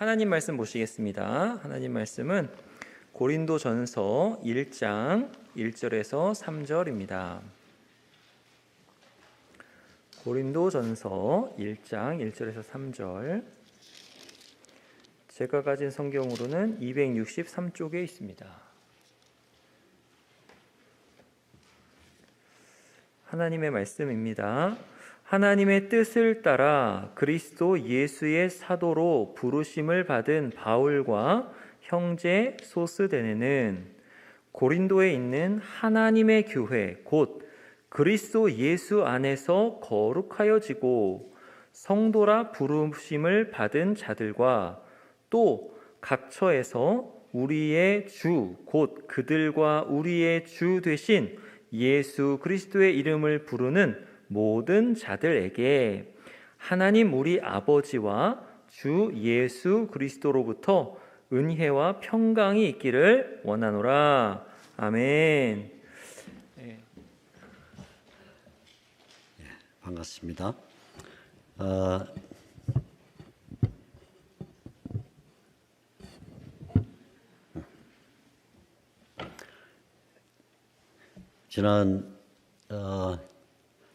하나님 말씀 보시겠습니다. 하나님 말씀은 고린도전서 1장 1절에서 3절입니다. 고린도전서 1장 1절에서 3절. 제가 가진 성경으로는 263쪽에 있습니다. 하나님의 말씀입니다. 하나님의 뜻을 따라 그리스도 예수의 사도로 부르심을 받은 바울과 형제 소스데네는 고린도에 있는 하나님의 교회 곧 그리스도 예수 안에서 거룩하여지고 성도라 부르심을 받은 자들과 또 각처에서 우리의 주 곧 그들과 우리의 주 되신 예수 그리스도의 이름을 부르는 모든 자들에게 하나님 우리 아버지와 주 예수 그리스도로부터 은혜와 평강이 있기를 원하노라. 아멘. 반갑습니다. 지난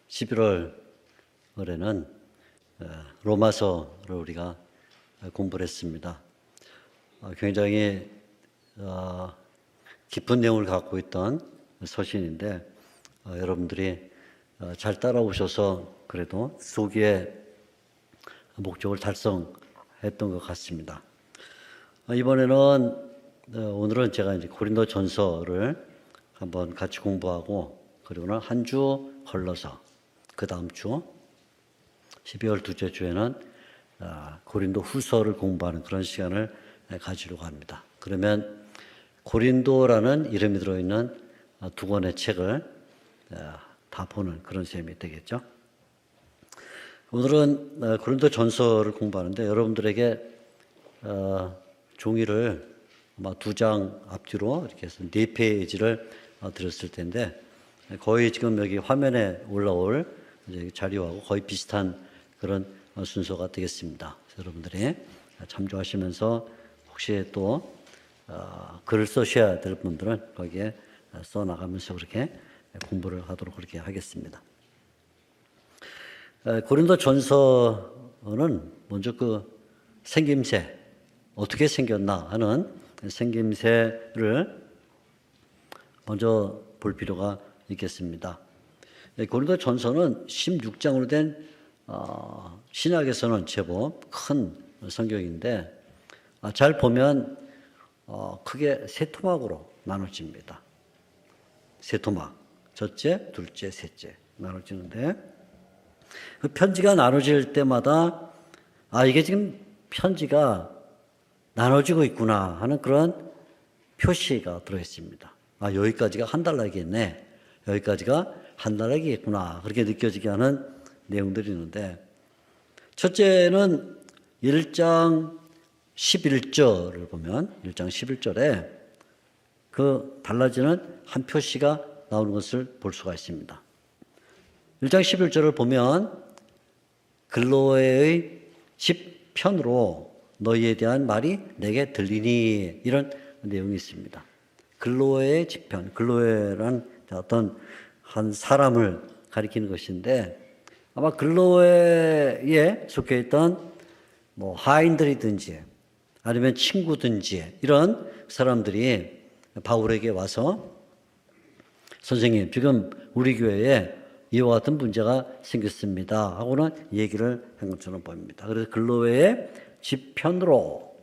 11월에는 로마서를 우리가 공부를 했습니다. 굉장히 깊은 내용을 갖고 있던 서신인데 여러분들이 잘 따라오셔서 그래도 소기의 목적을 달성했던 것 같습니다. 오늘은 제가 이제 고린도전서를 한번 같이 공부하고 그리고는 한 주 걸러서 그 다음 주 12월 둘째 주에는 고린도 후서를 공부하는 그런 시간을 가지려고 합니다. 그러면 고린도라는 이름이 들어있는 두 권의 책을 다 보는 그런 셈이 되겠죠. 오늘은 고린도 전서를 공부하는데 여러분들에게 종이를 아마 2장 앞뒤로 이렇게 해서 4페이지를 드렸을 텐데 거의 지금 여기 화면에 올라올 자료하고 거의 비슷한 그런 순서가 되겠습니다. 여러분들이 참조하시면서 혹시 또 글을 써셔야 될 분들은 거기에 써나가면서 그렇게 공부를 하도록 그렇게 하겠습니다. 고린도 전서는 먼저 그 생김새, 어떻게 생겼나 하는 생김새를 먼저 볼 필요가 있겠습니다. 고린도 전서는 16장으로 된 신약에서는 제법 큰 성경인데 잘 보면 크게 세 토막으로 나눠집니다. 세 토막, 첫째, 둘째, 셋째 나눠지는데 그 편지가 나눠질 때마다 이게 지금 편지가 나눠지고 있구나 하는 그런 표시가 들어있습니다. 여기까지가 한 달락이겠네. 여기까지가 한 달락이겠구나. 그렇게 느껴지게 하는 내용들이 있는데 첫째는 1장 11절을 보면 1장 11절에 그 달라지는 한 표시가 나오는 것을 볼 수가 있습니다. 1장 11절을 보면 글로에의 집 편으로 너희에 대한 말이 내게 들리니 이런 내용이 있습니다. 글로에의 집 편, 글로에란 어떤 한 사람을 가리키는 것인데 아마 글로에에 속해 있던 하인들이든지 아니면 친구든지 이런 사람들이 바울에게 와서 선생님 지금 우리 교회에 이와 같은 문제가 생겼습니다 하고는 얘기를 한 것처럼 보입니다. 그래서 글로에의 집 편으로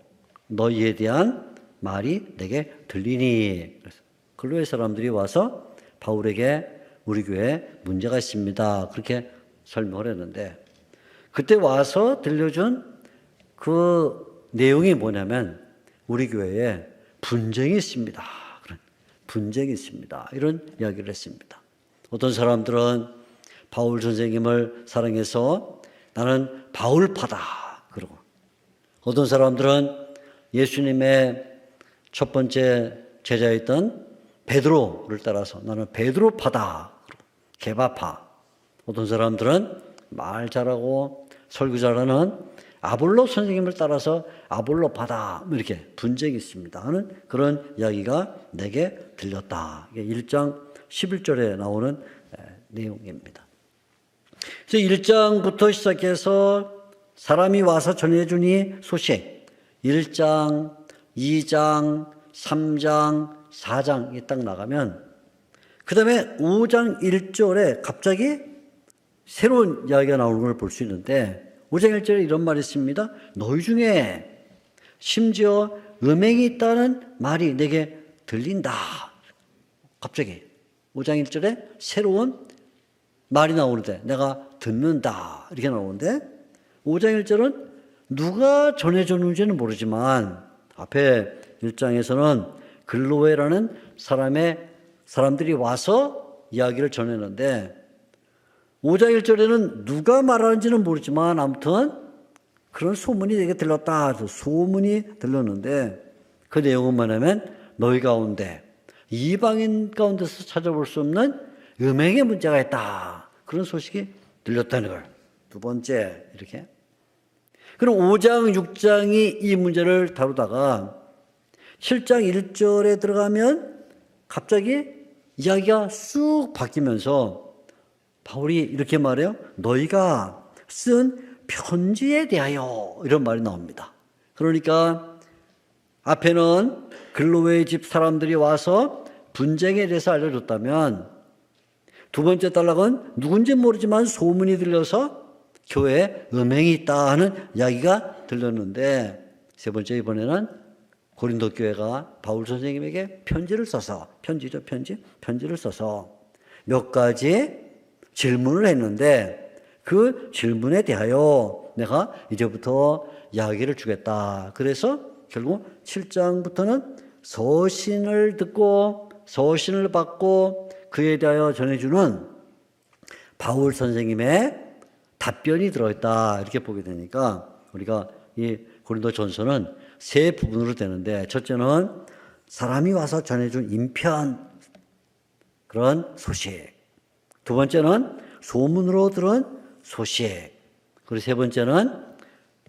너희에 대한 말이 내게 들리니 글로에 사람들이 와서 바울에게 우리 교회에 문제가 있습니다 그렇게 설명을 했는데 그때 와서 들려준 그 내용이 뭐냐면 우리 교회에 분쟁이 있습니다. 분쟁이 있습니다. 이런 이야기를 했습니다. 어떤 사람들은 바울 선생님을 사랑해서 나는 바울파다 그러고 어떤 사람들은 예수님의 첫 번째 제자였던 베드로를 따라서 나는 베드로파다 그러고 개바파 어떤 사람들은 말 잘하고 설교 잘하는 아볼로 선생님을 따라서 아볼로 받아 이렇게 분쟁이 있습니다 하는 그런 이야기가 내게 들렸다. 이게 1장 11절에 나오는 내용입니다. 그래서 1장부터 시작해서 사람이 와서 전해주니 소식 1장, 2장, 3장, 4장이 딱 나가면 그 다음에 5장 1절에 갑자기 새로운 이야기가 나오는 걸 볼 수 있는데 5장 1절에 이런 말이 있습니다. 너희 중에 심지어 음행이 있다는 말이 내게 들린다. 갑자기 5장 1절에 새로운 말이 나오는데 내가 듣는다 이렇게 나오는데 5장 1절은 누가 전해줬는지는 모르지만 앞에 1장에서는 글로에라는 사람들이 와서 이야기를 전했는데 5장 1절에는 누가 말하는지는 모르지만 아무튼 그런 소문이 내게 들렸다. 소문이 들렸는데 그 내용은 뭐냐면 너희 가운데 이방인 가운데서 찾아볼 수 없는 음행의 문제가 있다. 그런 소식이 들렸다는 걸. 두 번째 이렇게. 그럼 5장 6장이 이 문제를 다루다가 7장 1절에 들어가면 갑자기 이야기가 쑥 바뀌면서 바울이 이렇게 말해요. 너희가 쓴 편지에 대하여 이런 말이 나옵니다. 그러니까 앞에는 글로웨의 집 사람들이 와서 분쟁에 대해서 알려줬다면 두 번째 단락은 누군지 모르지만 소문이 들려서 교회에 음행이 있다 하는 이야기가 들렸는데 세 번째 이번에는 고린도 교회가 바울 선생님에게 편지를 써서 편지를 써서 몇 가지 질문을 했는데 그 질문에 대하여 내가 이제부터 이야기를 주겠다. 그래서 결국 7장부터는 서신을 듣고 서신을 받고 그에 대하여 전해주는 바울 선생님의 답변이 들어있다. 이렇게 보게 되니까 우리가 이 고린도 전서는 세 부분으로 되는데 첫째는 사람이 와서 전해준 인편 그런 소식. 두 번째는 소문으로 들은 소식. 그리고 세 번째는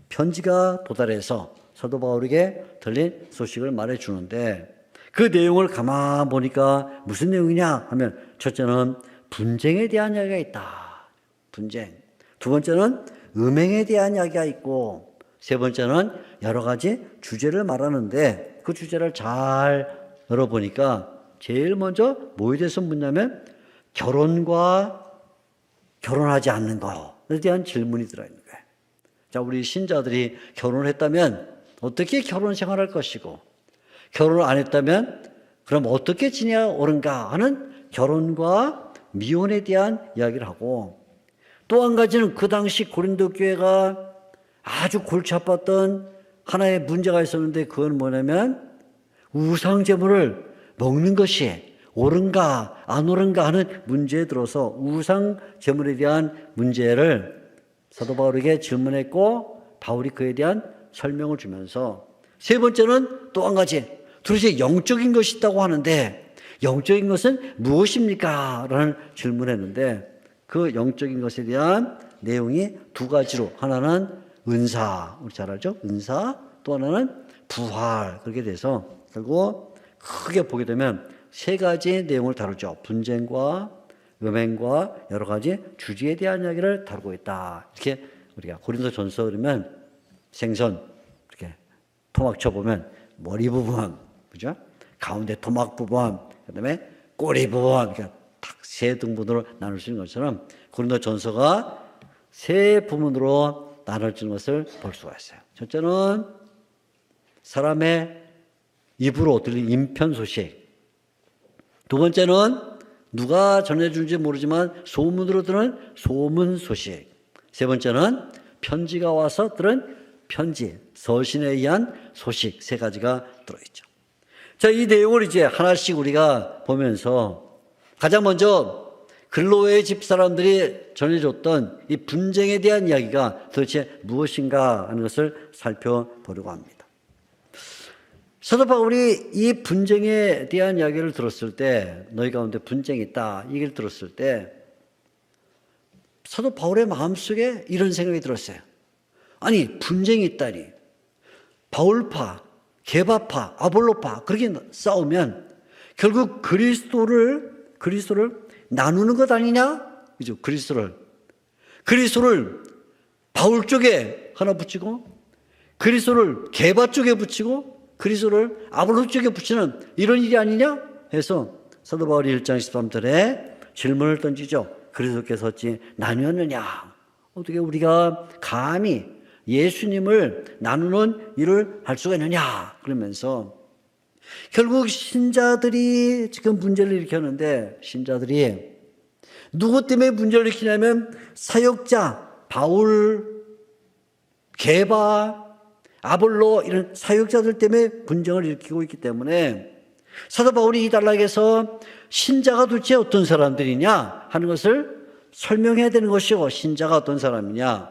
편지가 도달해서 사도 바울에게 들린 소식을 말해주는데 그 내용을 가만 보니까 무슨 내용이냐 하면 첫째는 분쟁에 대한 이야기가 있다. 분쟁. 두 번째는 음행에 대한 이야기가 있고 세 번째는 여러 가지 주제를 말하는데 그 주제를 잘 열어보니까 제일 먼저 뭐에 대해서 묻냐면 결혼과 결혼하지 않는 것에 대한 질문이 들어있는 거예요. 자, 우리 신자들이 결혼을 했다면 어떻게 결혼 생활할 것이고 결혼을 안 했다면 그럼 어떻게 지내야 옳은가 하는 결혼과 미혼에 대한 이야기를 하고 또 한 가지는 그 당시 고린도 교회가 아주 골치 아팠던 하나의 문제가 있었는데 그건 뭐냐면 우상 제물을 먹는 것이 옳은가 안 옳은가 하는 문제에 들어서 우상 제물에 대한 문제를 사도 바울에게 질문했고 바울이 그에 대한 설명을 주면서 세 번째는 또 한 가지 도대체 영적인 것이 있다고 하는데 영적인 것은 무엇입니까? 라는 질문을 했는데 그 영적인 것에 대한 내용이 두 가지로 하나는 은사, 우리 잘 알죠? 은사, 또 하나는 부활. 그렇게 돼서 결국 크게 보게 되면 세 가지 내용을 다루죠. 분쟁과 음행과 여러 가지 주제에 대한 이야기를 다루고 있다. 이렇게 우리가 고린도 전서 그러면 생선 이렇게 토막 쳐보면 머리 부분, 그죠? 가운데 토막 부분, 그 다음에 꼬리 부분, 이렇게 딱 세 등분으로 나눌 수 있는 것처럼 고린도 전서가 세 부분으로 나눠지는 것을 볼 수가 있어요. 첫째는 사람의 입으로 들린 인편 소식. 두 번째는 누가 전해준지 모르지만 소문으로 들은 소문 소식. 세 번째는 편지가 와서 들은 편지, 서신에 의한 소식 세 가지가 들어있죠. 자, 이 내용을 이제 하나씩 우리가 보면서 가장 먼저 글로의 집 사람들이 전해줬던 이 분쟁에 대한 이야기가 도대체 무엇인가 하는 것을 살펴보려고 합니다. 사도 바울이 이 분쟁에 대한 이야기를 들었을 때 너희 가운데 분쟁이 있다 이 얘기를 들었을 때 사도 바울의 마음속에 이런 생각이 들었어요. 아니 분쟁이 있다니. 바울파, 게바파, 아볼로파 그렇게 싸우면 결국 그리스도를 나누는 것 아니냐? 그죠? 그리스도를 바울 쪽에 하나 붙이고 그리스도를 게바 쪽에 붙이고 그리스도를 아볼로 쪽에 붙이는 이런 일이 아니냐? 해서 사도 바울이 1장 13절에 질문을 던지죠. 그리스도께서 어찌 나뉘었느냐? 어떻게 우리가 감히 예수님을 나누는 일을 할 수가 있느냐? 그러면서 결국 신자들이 지금 문제를 일으켰는데 신자들이 누구 때문에 문제를 일으키냐면 사역자, 바울, 게바, 아볼로 이런 사역자들 때문에 분쟁을 일으키고 있기 때문에 사도 바울이 이 단락에서 신자가 도대체 어떤 사람들이냐 하는 것을 설명해야 되는 것이고 신자가 어떤 사람이냐.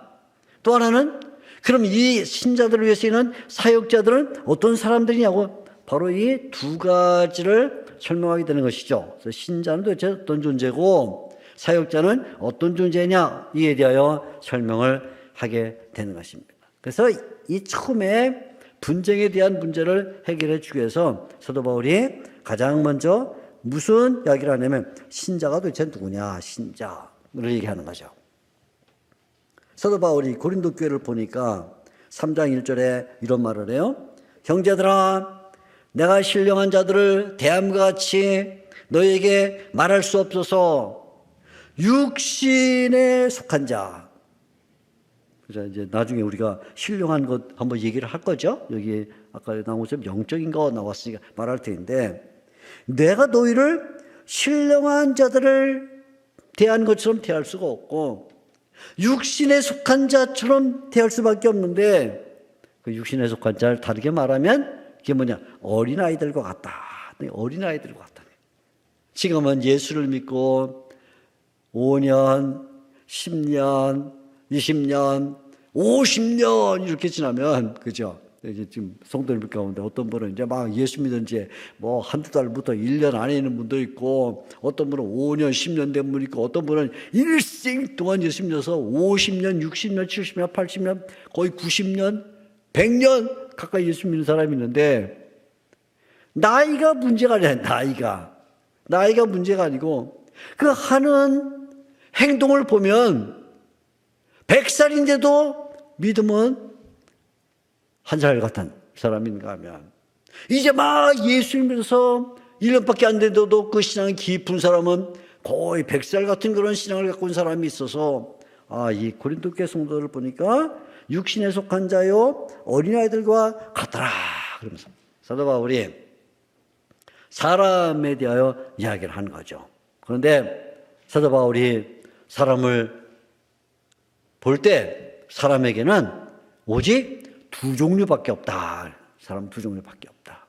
또 하나는 그럼 이 신자들을 위해서 있는 사역자들은 어떤 사람들이냐고 바로 이 두 가지를 설명하게 되는 것이죠. 그래서 신자는 도대체 어떤 존재고 사역자는 어떤 존재냐 이에 대하여 설명을 하게 되는 것입니다. 그래서 이 처음에 분쟁에 대한 문제를 해결해 주기 위해서 사도 바울이 가장 먼저 무슨 이야기를 하냐면 신자가 도대체 누구냐 신자를 얘기하는 거죠. 사도 바울이 고린도 교회를 보니까 3장 1절에 이런 말을 해요. 형제들아 내가 신령한 자들을 대함과 같이 너에게 말할 수 없어서 육신에 속한 자. 그래서 이제 나중에 우리가 신령한 것 한번 얘기를 할 거죠. 여기 아까 나온 것처럼 영적인 거 나왔으니까 말할 텐데 내가 너희를 신령한 자들을 대한 것처럼 대할 수가 없고 육신에 속한 자처럼 대할 수밖에 없는데 그 육신에 속한 자를 다르게 말하면 그게 뭐냐 어린아이들과 같다. 어린아이들과 같다. 지금은 예수를 믿고 5년, 10년, 20년, 50년 이렇게 지나면 그죠? 이제 지금 성도님들 가운데 어떤 분은 이제 막 예수 믿은 지 뭐 한두 달부터 1년 안에 있는 분도 있고 어떤 분은 5년, 10년 된 분이 있고 어떤 분은 일생 동안 예수 믿어서 50년, 60년, 70년, 80년, 거의 90년, 100년 가까이 예수 믿는 사람이 있는데 나이가 문제가 아니야. 나이가 문제가 아니고 그 하는 행동을 보면 100살인데도 믿음은 한 살 같은 사람인가 하면 이제 막 예수를 믿어서 1년밖에 안 돼도 그 신앙이 깊은 사람은 거의 100살 같은 그런 신앙을 갖고 온 사람이 있어서 이 고린도 교회 성도들을 보니까 육신에 속한 자요 어린아이들과 같더라 그러면서 사도 바울이 사람에 대하여 이야기를 하는 거죠. 그런데 사도 바울이 사람을 볼 때 사람에게는 오직 두 종류밖에 없다. 사람 두 종류밖에 없다.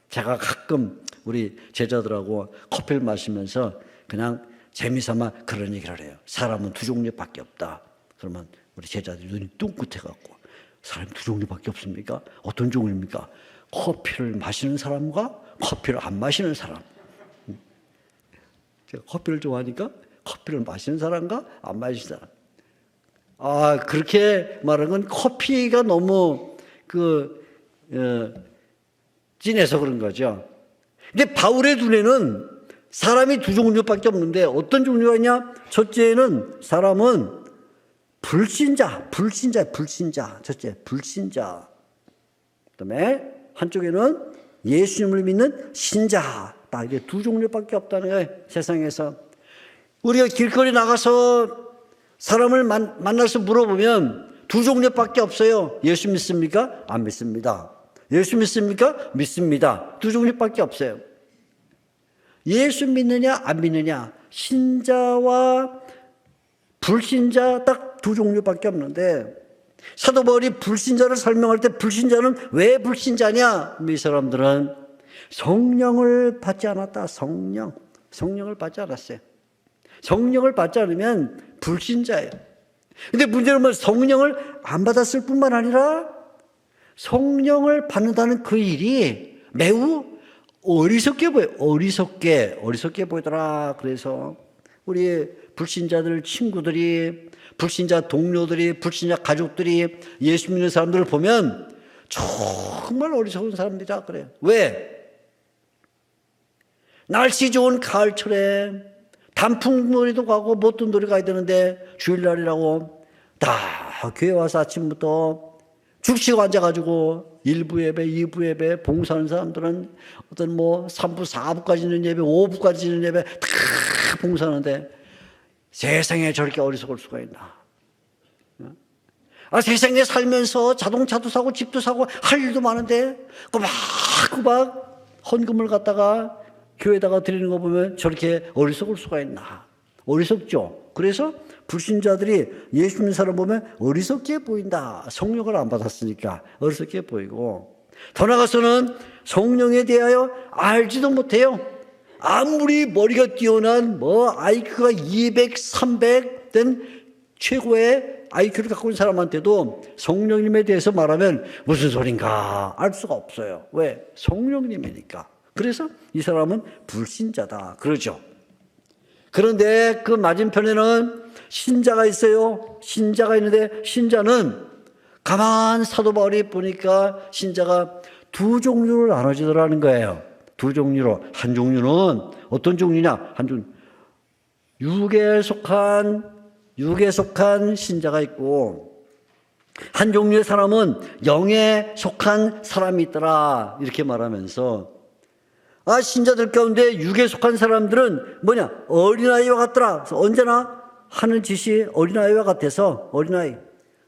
제가 가끔 우리 제자들하고 커피를 마시면서 그냥 재미삼아 그런 얘기를 해요. 사람은 두 종류밖에 없다. 그러면 우리 제자들이 눈이 뚱긋해갖고 사람이 두 종류밖에 없습니까? 어떤 종류입니까? 커피를 마시는 사람과 커피를 안 마시는 사람. 제가 커피를 좋아하니까 커피를 마시는 사람과 안 마시는 사람. 그렇게 말하는 건 커피가 너무 진해서 그런 거죠. 근데 바울의 눈에는 사람이 두 종류밖에 없는데 어떤 종류가 있냐? 첫째는 사람은 불신자. 첫째, 불신자. 그 다음에 한쪽에는 예수님을 믿는 신자. 딱 이게 두 종류밖에 없다는 거예요, 세상에서. 우리가 길거리 나가서 사람을 만나서 물어보면 두 종류밖에 없어요. 예수 믿습니까? 안 믿습니다. 예수 믿습니까? 믿습니다. 두 종류밖에 없어요. 예수 믿느냐 안 믿느냐 신자와 불신자 딱 두 종류밖에 없는데 사도 바울이 불신자를 설명할 때 불신자는 왜 불신자냐? 이 사람들은 성령을 받지 않았다. 성령을 받지 않았어요. 성령을 받지 않으면 불신자예요. 근데 문제는 뭐 성령을 안 받았을 뿐만 아니라 성령을 받는다는 그 일이 매우 어리석게 보여요. 어리석게 보이더라. 그래서 우리 불신자들 친구들이, 불신자 동료들이, 불신자 가족들이 예수 믿는 사람들을 보면 정말 어리석은 사람들이라 그래요. 왜? 날씨 좋은 가을철에 단풍놀이도 가고 못돈놀이 가야 되는데 주일날이라고 다 교회 와서 아침부터 죽치고 앉아가지고 1부 예배, 2부 예배, 봉사하는 사람들은 어떤 뭐 3부, 4부까지 있는 예배, 5부까지 있는 예배 다 봉사하는데 세상에 저렇게 어리석을 수가 있나. 세상에 살면서 자동차도 사고 집도 사고 할 일도 많은데 꼬박꼬박 헌금을 갖다가 교회에다가 드리는 거 보면 저렇게 어리석을 수가 있나. 어리석죠. 그래서 불신자들이 예수 믿는 사람 보면 어리석게 보인다. 성령을 안 받았으니까 어리석게 보이고, 더 나아가서는 성령에 대하여 알지도 못해요. 아무리 머리가 뛰어난 IQ가 200, 300 된 최고의 IQ를 갖고 있는 사람한테도 성령님에 대해서 말하면 무슨 소린가 알 수가 없어요. 왜? 성령님이니까. 그래서 이 사람은 불신자다 그러죠. 그런데 그 맞은편에는 신자가 있어요. 신자가 있는데 신자는 가만 사도 바울이 보니까 신자가 두 종류로 나눠지더라는 거예요. 두 종류로. 한 종류는 어떤 종류냐? 한 종류. 육에 속한 신자가 있고, 한 종류의 사람은 영에 속한 사람이 있더라. 이렇게 말하면서, 신자들 가운데 육에 속한 사람들은 뭐냐? 어린아이와 같더라. 그래서 언제나 하는 짓이 어린아이와 같아서 어린아이.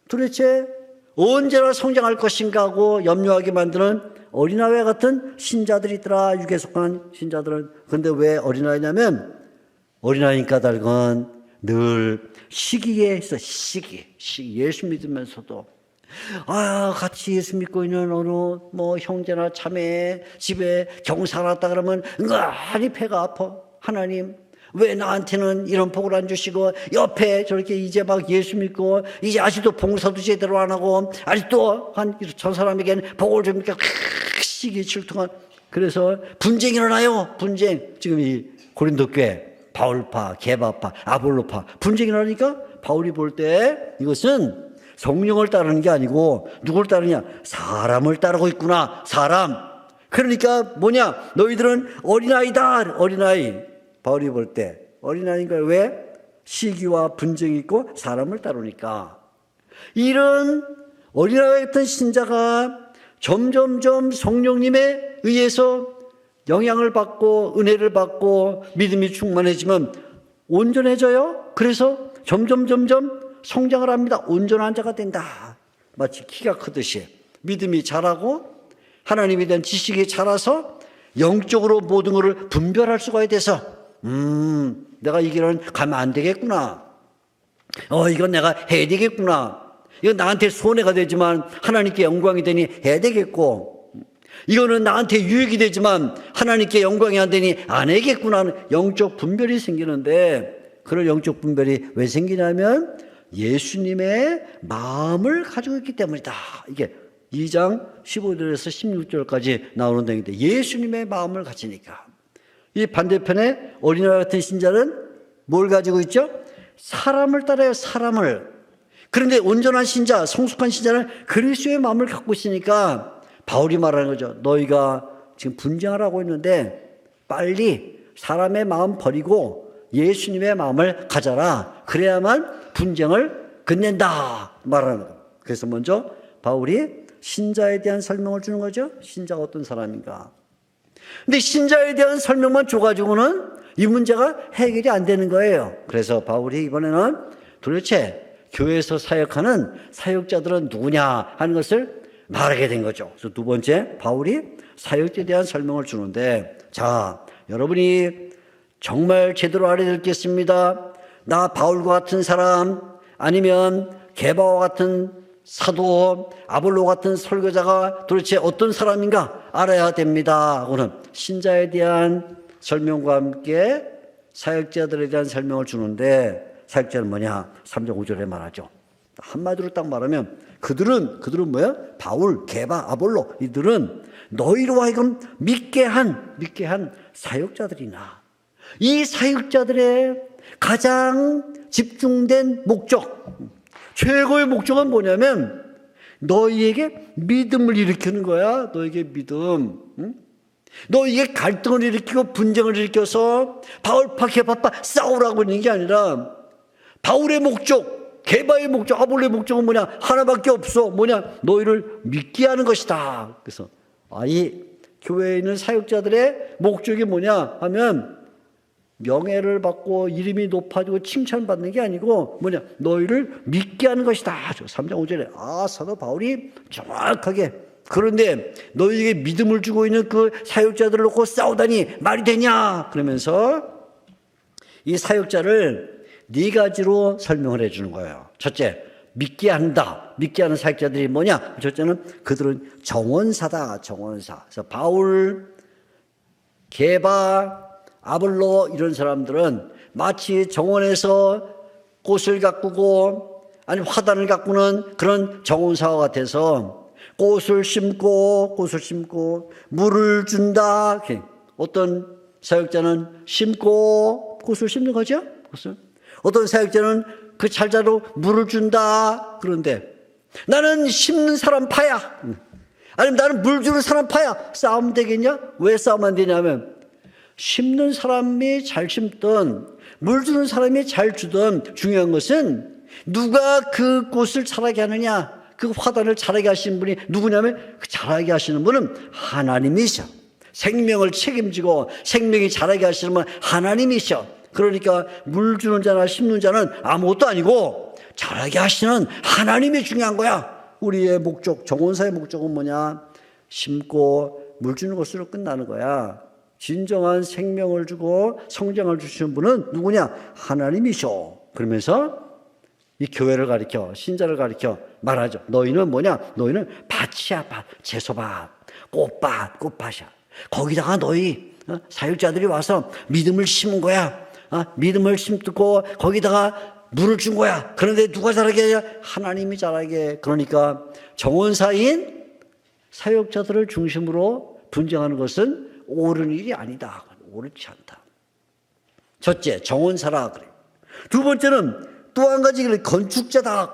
도대체 언제나 성장할 것인가 하고 염려하게 만드는 어린아이와 같은 신자들이 있더라. 육에 속한 신자들은. 그런데 왜 어린아이냐면 어린아이인 까닭은 늘 시기에 있어. 시기. 예수 믿으면서도 같이 예수 믿고 있는 어느 형제나 자매 집에 경사가 났다 그러면 은근히 배가 아파. 하나님 왜 나한테는 이런 복을 안 주시고 옆에 저렇게 이제 막 예수 믿고 이제 아직도 봉사도 제대로 안 하고 아직도 저 사람에게는 복을 줍니까? 시기 질투가. 그래서 분쟁이 일어나요. 분쟁. 지금 이 고린도 교회 바울파, 게바파, 아볼로파 분쟁이 일어나니까 바울이 볼 때 이것은 성령을 따르는 게 아니고 누굴 따르냐? 사람을 따르고 있구나. 사람. 그러니까 뭐냐? 너희들은 어린아이다. 어린아이. 바울이 볼 때 어린아이인가. 왜? 시기와 분쟁이 있고 사람을 따르니까. 이런 어린아이 같은 신자가 점점점 성령님에 의해서 영향을 받고 은혜를 받고 믿음이 충만해지면 온전해져요. 그래서 점점 성장을 합니다. 온전한 자가 된다. 마치 키가 크듯이 믿음이 자라고 하나님에 대한 지식이 자라서 영적으로 모든 것을 분별할 수가 돼서 내가 이 길은 가면 안 되겠구나. 이건 내가 해야 되겠구나. 이건 나한테 손해가 되지만 하나님께 영광이 되니 해야 되겠고, 이거는 나한테 유익이 되지만 하나님께 영광이 안 되니 안 해야겠구나 하는 영적 분별이 생기는데, 그런 영적 분별이 왜 생기냐면 예수님의 마음을 가지고 있기 때문이다. 이게 2장 15절에서 16절까지 나오는 내용인데, 예수님의 마음을 가지니까. 이 반대편에 어린아이 같은 신자는 뭘 가지고 있죠? 사람을 따라요. 사람을. 그런데 온전한 신자, 성숙한 신자는 그리스도의 마음을 갖고 있으니까 바울이 말하는 거죠. 너희가 지금 분쟁을 하고 있는데 빨리 사람의 마음 버리고 예수님의 마음을 가져라. 그래야만 분쟁을 끝낸다 말하는 거예요. 그래서 먼저 바울이 신자에 대한 설명을 주는 거죠. 신자가 어떤 사람인가. 근데 신자에 대한 설명만 줘가지고는 이 문제가 해결이 안 되는 거예요. 그래서 바울이 이번에는 도대체 교회에서 사역하는 사역자들은 누구냐 하는 것을 말하게 된 거죠. 그래서 두 번째, 바울이 사역자에 대한 설명을 주는데, 자, 여러분이 정말 제대로 알아야 되겠습니다. 나 바울과 같은 사람, 아니면 게바와 같은 사도, 아볼로 같은 설교자가 도대체 어떤 사람인가 알아야 됩니다. 하고는 신자에 대한 설명과 함께 사역자들에 대한 설명을 주는데, 사역자는 뭐냐? 3장 5절에 말하죠. 한마디로 딱 말하면 그들은 뭐야? 바울, 게바, 아볼로, 이들은 너희로 하여금 믿게 한 사역자들이나, 이 사역자들의 가장 집중된 목적, 최고의 목적은 뭐냐면 너희에게 믿음을 일으키는 거야. 너희에게 믿음. 응? 너희에게 갈등을 일으키고 분쟁을 일으켜서 바울파 게바파 싸우라고 있는 게 아니라 바울의 목적, 게바의 목적, 아볼로의 목적은 뭐냐? 하나밖에 없어. 뭐냐? 너희를 믿게 하는 것이다. 그래서 이 교회에 있는 사역자들의 목적이 뭐냐 하면 명예를 받고 이름이 높아지고 칭찬받는 게 아니고 뭐냐? 너희를 믿게 하는 것이다. 3장 5절에 사도 바울이 정확하게, 그런데 너희에게 믿음을 주고 있는 그 사역자들을 놓고 싸우다니 말이 되냐? 그러면서 이 사역자를 네 가지로 설명을 해 주는 거예요. 첫째, 믿게 한다. 믿게 하는 사역자들이 뭐냐? 첫째는 그들은 정원사다. 정원사. 그래서 바울, 게바, 아볼로 이런 사람들은 마치 정원에서 꽃을 가꾸고 아니 화단을 가꾸는 그런 정원사와 같아서 꽃을 심고 물을 준다. 어떤 사역자는 심고 꽃을 심는 거죠. 꽃을. 어떤 사역자는 그 잘자로 물을 준다. 그런데 나는 심는 사람 파야. 아니면 나는 물 주는 사람 파야. 싸우면 되겠냐? 왜 싸우면 안 되냐면 심는 사람이 잘 심든 물 주는 사람이 잘 주든 중요한 것은 누가 그 꽃을 자라게 하느냐, 그 화단을 자라게 하시는 분이 누구냐면 그 자라게 하시는 분은 하나님이셔. 생명을 책임지고 생명이 자라게 하시는 분은 하나님이셔. 그러니까 물 주는 자나 심는 자는 아무것도 아니고 자라게 하시는 하나님이 중요한 거야. 우리의 목적, 정원사의 목적은 뭐냐? 심고 물 주는 것으로 끝나는 거야. 진정한 생명을 주고 성장을 주시는 분은 누구냐? 하나님이셔. 그러면서 이 교회를 가리켜, 신자를 가리켜 말하죠. 너희는 뭐냐? 너희는 밭이야, 밭. 채소밭, 꽃밭이야. 거기다가 너희 사역자들이 와서 믿음을 심은 거야. 믿음을 심고 거기다가 물을 준 거야. 그런데 누가 자라게 하냐? 하나님이 자라게. 그러니까 정원사인 사역자들을 중심으로 분쟁하는 것은 옳은 일이 아니다. 옳지 않다. 첫째, 정원사라 그래. 두 번째는 또 한 가지 건축자다.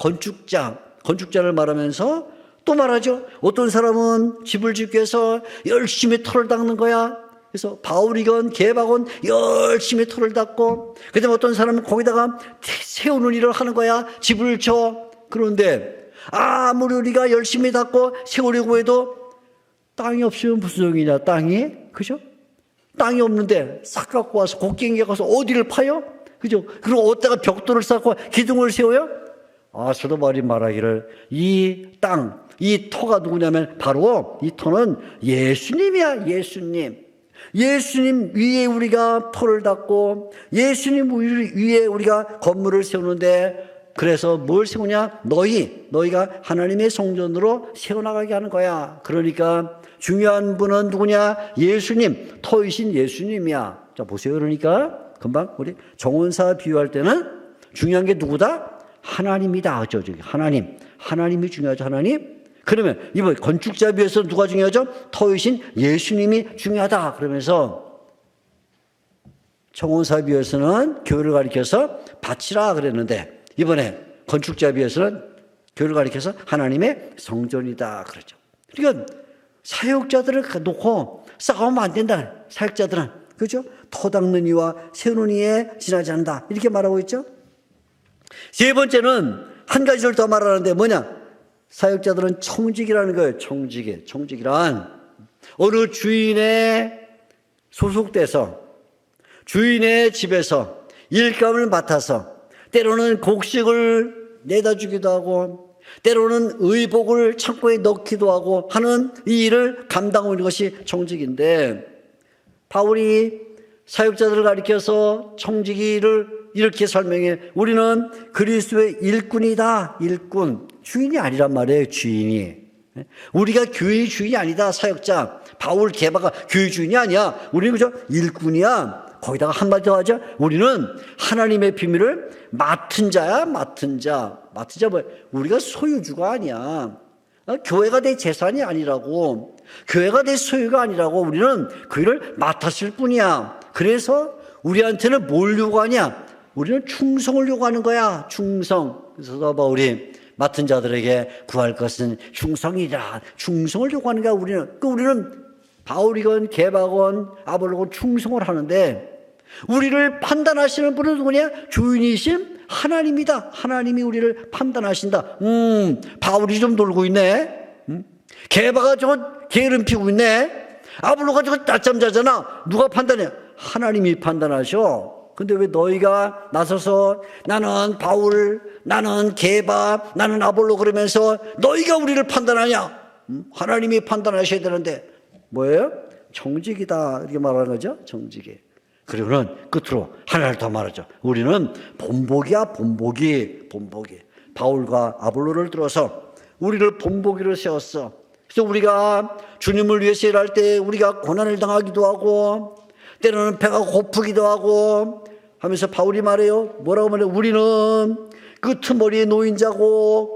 건축자를 말하면서 또 말하죠. 어떤 사람은 집을 짓기 위해서 열심히 터를 닦는 거야. 그래서 바울이건 게바건 열심히 터를 닦고, 그 다음에 어떤 사람은 거기다가 세우는 일을 하는 거야. 집을 쳐. 그런데 아무리 우리가 열심히 닦고 세우려고 해도 땅이 없으면 무슨 소용이냐, 땅이? 그죠? 땅이 없는데 싹 갖고 와서 곡괭이에 가서 어디를 파요? 그죠? 그리고 어디다가 벽돌을 쌓고 기둥을 세워요? 사도 바울이 말하기를 이 땅, 이 터가 누구냐면 바로 이 터는 예수님이야. 예수님 위에 우리가 터를 닦고 예수님 위에 우리가 건물을 세우는데, 그래서 뭘 세우냐? 너희가 하나님의 성전으로 세워나가게 하는 거야. 그러니까 중요한 분은 누구냐? 예수님, 터이신 예수님이야. 자, 보세요. 그러니까 금방 우리 정원사 비유할 때는 중요한 게 누구다? 하나님이다. 저기 하나님이 중요하죠. 하나님. 그러면 이번 건축자 비유에서 누가 중요하죠? 터이신 예수님이 중요하다. 그러면서 정원사 비유에서는 교회를 가리켜서 밭이라 그랬는데, 이번에 건축자 비유에서는 교회를 가리켜서 하나님의 성전이다 그러죠. 그러니까 사역자들을 놓고 싸우면 안 된다. 사역자들은, 그렇죠? 터 닦는 이와 세우는 이에 지나지 않는다. 이렇게 말하고 있죠. 세 번째는 한 가지를 더 말하는데 뭐냐? 사역자들은 청직이라는 거예요. 청직이란 어느 주인의 소속돼서 주인의 집에서 일감을 맡아서 때로는 곡식을 내다 주기도 하고 때로는 의복을 창고에 넣기도 하고 하는 이 일을 감당하고 있는 것이 청직인데, 바울이 사역자들을 가리켜서 청지기를 이렇게 설명해. 우리는 그리스도의 일꾼이다. 일꾼. 주인이 아니란 말이에요. 주인이. 우리가 교회의 주인이 아니다. 사역자. 바울, 게바가 교회 주인이 아니야. 우리는 그저 일꾼이야. 거기다가 한마디 더 하자. 우리는 하나님의 비밀을 맡은 자야. 맡은 자 뭐야? 우리가 소유주가 아니야. 교회가 내 재산이 아니라고. 교회가 내 소유가 아니라고. 우리는 그 일을 맡았을 뿐이야. 그래서 우리한테는 뭘 요구하냐? 우리는 충성을 요구하는 거야. 충성. 그래서 바울이 맡은 자들에게 구할 것은 충성이라. 충성을 요구하는 거야. 우리는 바울이건 게바건 아볼로건 충성을 하는데, 우리를 판단하시는 분은 누구냐? 주인이신 하나님이다. 하나님이 우리를 판단하신다. 바울이 좀 놀고 있네. 게바가 저거 게으름 피우고 있네. 아볼로가 저거 낮잠 자잖아. 누가 판단해? 하나님이 판단하셔. 근데 왜 너희가 나서서 나는 바울, 나는 게바, 나는 아볼로 그러면서 너희가 우리를 판단하냐? 하나님이 판단하셔야 되는데. 뭐예요? 정직이다. 이렇게 말하는 거죠. 정직이. 그리고는 끝으로 하나를 더 말하죠. 우리는 본보기야. 본보기. 바울과 아볼로를 들어서 우리를 본보기로 세웠어. 그래서 우리가 주님을 위해서 일할 때 우리가 고난을 당하기도 하고 때로는 배가 고프기도 하고 하면서 바울이 말해요. 뭐라고 말해요? 우리는 끄트머리의 노인자고.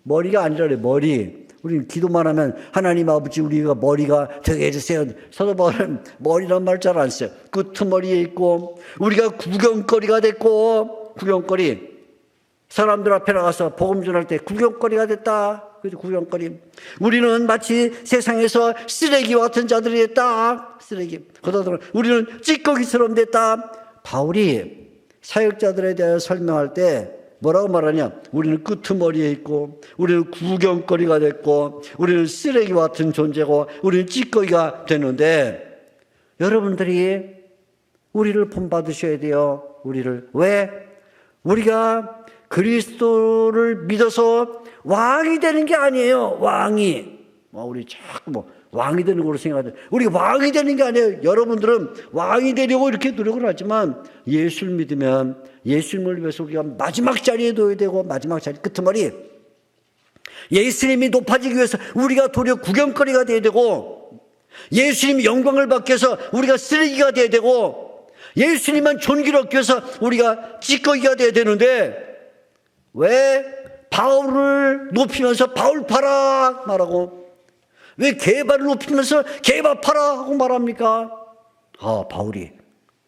머리가 아니라 그래. 머리. 우리는 기도만 하면 하나님 아버지 우리가 머리가 되게 해주세요. 사도 바울은 머리란 말 잘 안 써요. 끄트머리에 있고 우리가 구경거리가 됐고. 구경거리. 사람들 앞에 나가서 복음 전할 때 구경거리가 됐다. 그죠? 구경거리. 우리는 마치 세상에서 쓰레기와 같은 자들이 됐다. 쓰레기. 우리는 찌꺼기처럼 됐다. 바울이 사역자들에 대하여 설명할 때 뭐라고 말하냐? 우리는 끄트머리에 있고, 우리는 구경거리가 됐고, 우리는 쓰레기와 같은 존재고, 우리는 찌꺼기가 됐는데, 여러분들이 우리를 본받으셔야 돼요. 왜? 우리가 그리스도를 믿어서 왕이 되는 게 아니에요. 우리 자꾸 왕이 되는 걸로 생각하죠. 우리 왕이 되는 게 아니에요. 여러분들은 왕이 되려고 이렇게 노력을 하지만 예수를 믿으면 예수님을 위해서 우리가 마지막 자리에 둬야 되고, 마지막 자리 끄트머리. 예수님이 높아지기 위해서 우리가 도리어 구경거리가 돼야 되고, 예수님 영광을 받기 위해서 우리가 쓰레기가 돼야 되고, 예수님만 존귀를 얻기 위해서 우리가 찌꺼기가 돼야 되는데, 왜 바울을 높이면서 바울 파라 말하고, 왜 게바를 높이면서 게바 파라 하고 말합니까? 바울이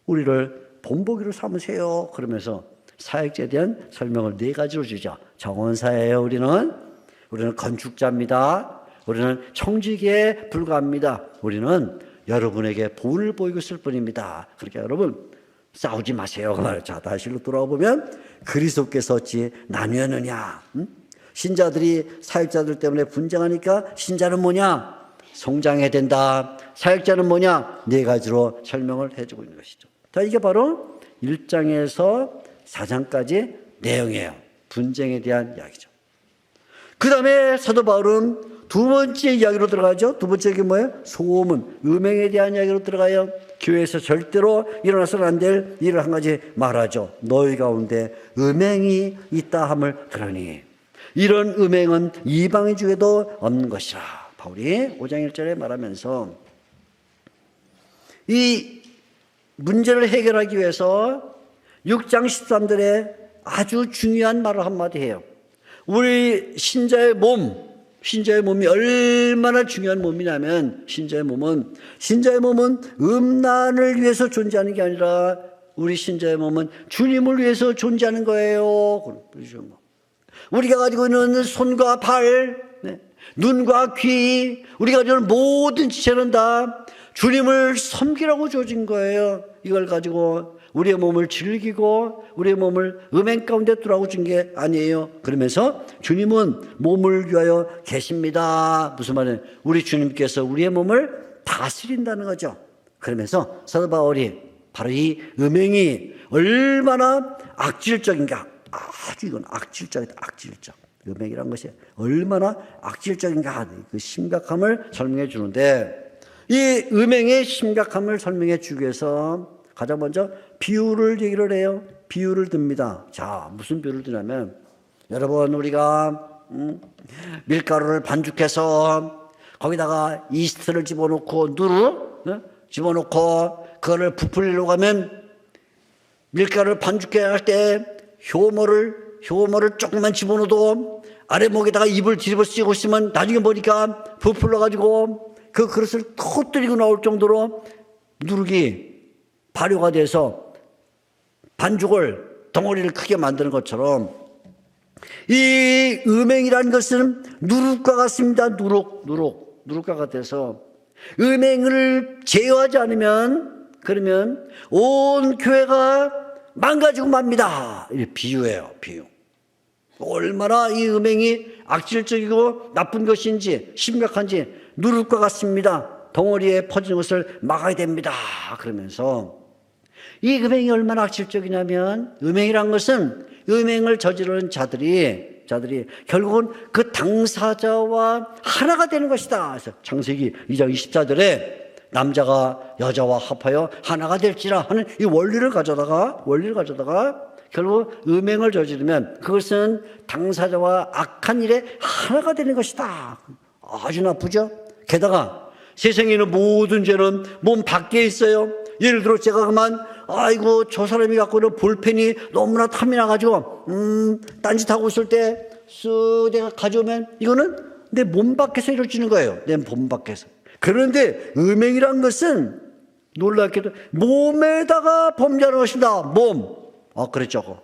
우리를 본보기로 삼으세요. 그러면서 사역자에 대한 설명을 4가지로 주죠. 정원사예요. 우리는 건축자입니다. 우리는 청지기에 불과합니다. 우리는 여러분에게 본을 보이고 있을 뿐입니다. 그러니까 여러분 싸우지 마세요. 자, 다시로 돌아와 보면 그리스도께서 어찌 나뉘었느냐? 신자들이 사역자들 때문에 분쟁하니까 신자는 뭐냐? 성장해야 된다. 사역자는 뭐냐? 4가지로 설명을 해주고 있는 것이죠. 자, 이게 바로 1장에서 4장까지 내용이에요. 분쟁에 대한 이야기죠. 그 다음에 사도 바울은 2번째 이야기로 들어가죠. 2번째 게 뭐예요? 소문, 음행에 대한 이야기로 들어가요. 교회에서 절대로 일어나서는 안 될 일을 한 가지 말하죠. 너희 가운데 음행이 있다 함을 들으니 이런 음행은 이방인 중에도 없는 것이라. 바울이 5장 1절에 말하면서 이 문제를 해결하기 위해서 6장 13절에 아주 중요한 말을 한마디 해요. 우리 신자의 몸이 얼마나 중요한 몸이냐면, 신자의 몸은 음란을 위해서 존재하는 게 아니라 우리 신자의 몸은 주님을 위해서 존재하는 거예요. 우리가 가지고 있는 손과 발, 눈과 귀, 우리가 가지고 있는 모든 지체는 다 주님을 섬기라고 주어진 거예요. 이걸 가지고 우리의 몸을 즐기고 우리의 몸을 음행 가운데 두라고 준 게 아니에요. 그러면서 주님은 몸을 위하여 계십니다. 무슨 말이에요? 우리 주님께서 우리의 몸을 다스린다는 거죠. 그러면서 사도 바울이 바로 이 음행이 얼마나 악질적인가, 아주 이건 악질적이다. 악질적. 음행이란 것이 얼마나 악질적인가, 그 심각함을 설명해 주는데, 이 음행의 심각함을 설명해 주기 위해서 가장 먼저 비유를 얘기를 해요. 비유를 듭니다. 자, 무슨 비유를 드냐면, 여러분, 우리가 밀가루를 반죽해서 거기다가 이스트를 집어넣고 누르 집어넣고 그거를 부풀리려고 하면 밀가루를 반죽해야 할 때 효모를 조금만 집어넣어도 아래목에다가 입을 뒤집어 쓰고 있으면 나중에 보니까 부풀러가지고 그 그릇을 터뜨리고 나올 정도로 누룩이 발효가 돼서 반죽을 덩어리를 크게 만드는 것처럼 이 음행이라는 것은 누룩과 같습니다. 누룩과 같아서 음행을 제어하지 않으면 그러면 온 교회가 망가지고 맙니다. 이렇게 비유예요. 비유. 얼마나 이 음행이 악질적이고 나쁜 것인지 심각한지 누룩과 같습니다. 덩어리에 퍼지는 것을 막아야 됩니다. 그러면서 이 음행이 얼마나 악질적이냐면 음행이란 것은 음행을 저지르는 자들이 결국은 그 당사자와 하나가 되는 것이다. 그래서 창세기 2장 24절에 남자가 여자와 합하여 하나가 될지라 하는 이 원리를 가져다가 결국 음행을 저지르면 그것은 당사자와 악한 일에 하나가 되는 것이다. 아주 나쁘죠. 게다가 세상에 있는 모든 죄는 몸 밖에 있어요. 예를 들어 제가 그만 아이고 저 사람이 갖고 있는 볼펜이 너무나 탐이 나가지고 딴짓하고 있을 때 쓱 내가 가져오면 이거는 내 몸 밖에서 이루어지는 거예요. 내 몸 밖에서. 그런데 음행이란 것은 놀랍게도 몸에다가 범죄하는 것이다. 몸. 그랬죠.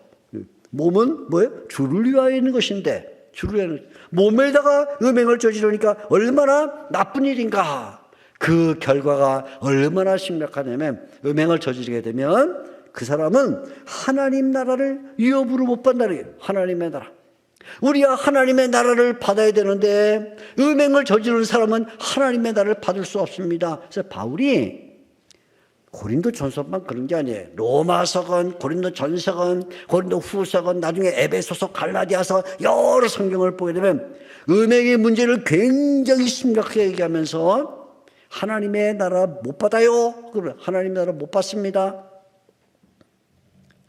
몸은 뭐예요? 주를 위하여 있는 것인데 주를 위하여 몸에다가 음행을 저지르니까 얼마나 나쁜 일인가. 그 결과가 얼마나 심각하냐면 음행을 저지르게 되면 그 사람은 하나님 나라를 유업으로 못 받는다는 거예요. 하나님의 나라. 우리가 하나님의 나라를 받아야 되는데 음행을 저지르는 사람은 하나님의 나라를 받을 수 없습니다. 그래서 바울이 고린도 전서만 그런 게 아니에요. 로마서건, 고린도 전서건, 고린도 후서건, 나중에 에베소서, 갈라디아서 여러 성경을 보게 되면 음행의 문제를 굉장히 심각하게 얘기하면서 하나님의 나라 못 받아요. 하나님의 나라 못 받습니다.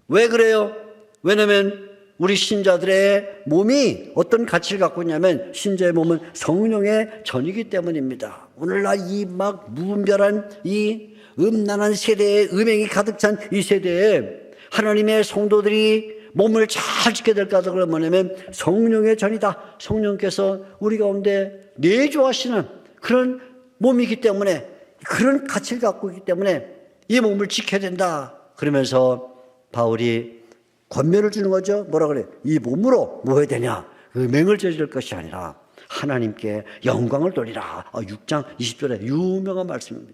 왜 그래요? 왜냐하면 우리 신자들의 몸이 어떤 가치를 갖고 있냐면 신자의 몸은 성령의 전이기 때문입니다. 오늘날 이 막 무분별한 이 음란한 세대에 음행이 가득 찬 이 세대에 하나님의 성도들이 몸을 잘 지켜야 될 까닭은 뭐냐면 성령의 전이다. 성령께서 우리 가운데 내주하시는 그런 몸이기 때문에 그런 가치를 갖고 있기 때문에 이 몸을 지켜야 된다. 그러면서 바울이 권면을 주는 거죠. 뭐라 그래요? 이 몸으로 뭐 해야 되냐? 음행을 저지를 것이 아니라 하나님께 영광을 돌리라. 6장 20절에 유명한 말씀입니다.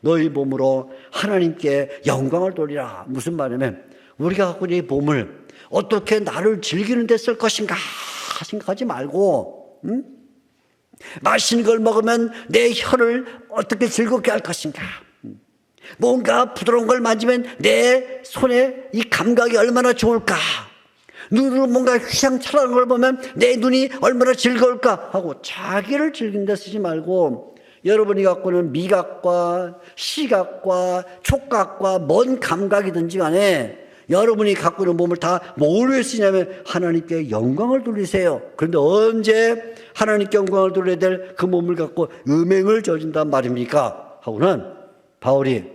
너희 몸으로 하나님께 영광을 돌리라. 무슨 말이냐면 우리가 갖고 있는 이 몸을 어떻게 나를 즐기는 데 쓸 것인가 생각하지 말고 맛있는 걸 먹으면 내 혀를 어떻게 즐겁게 할 것인가, 뭔가 부드러운 걸 만지면 내 손에 이 감각이 얼마나 좋을까, 눈으로 뭔가 휘황찬란한 걸 보면 내 눈이 얼마나 즐거울까 하고 자기를 즐기는 데 쓰지 말고 여러분이 갖고 있는 미각과 시각과 촉각과 뭔 감각이든지 간에 여러분이 갖고 있는 몸을 다 뭘 위해 쓰냐면 하나님께 영광을 돌리세요. 그런데 언제 하나님께 영광을 돌려야 될 그 몸을 갖고 음행을 저진단 말입니까? 하고는 바울이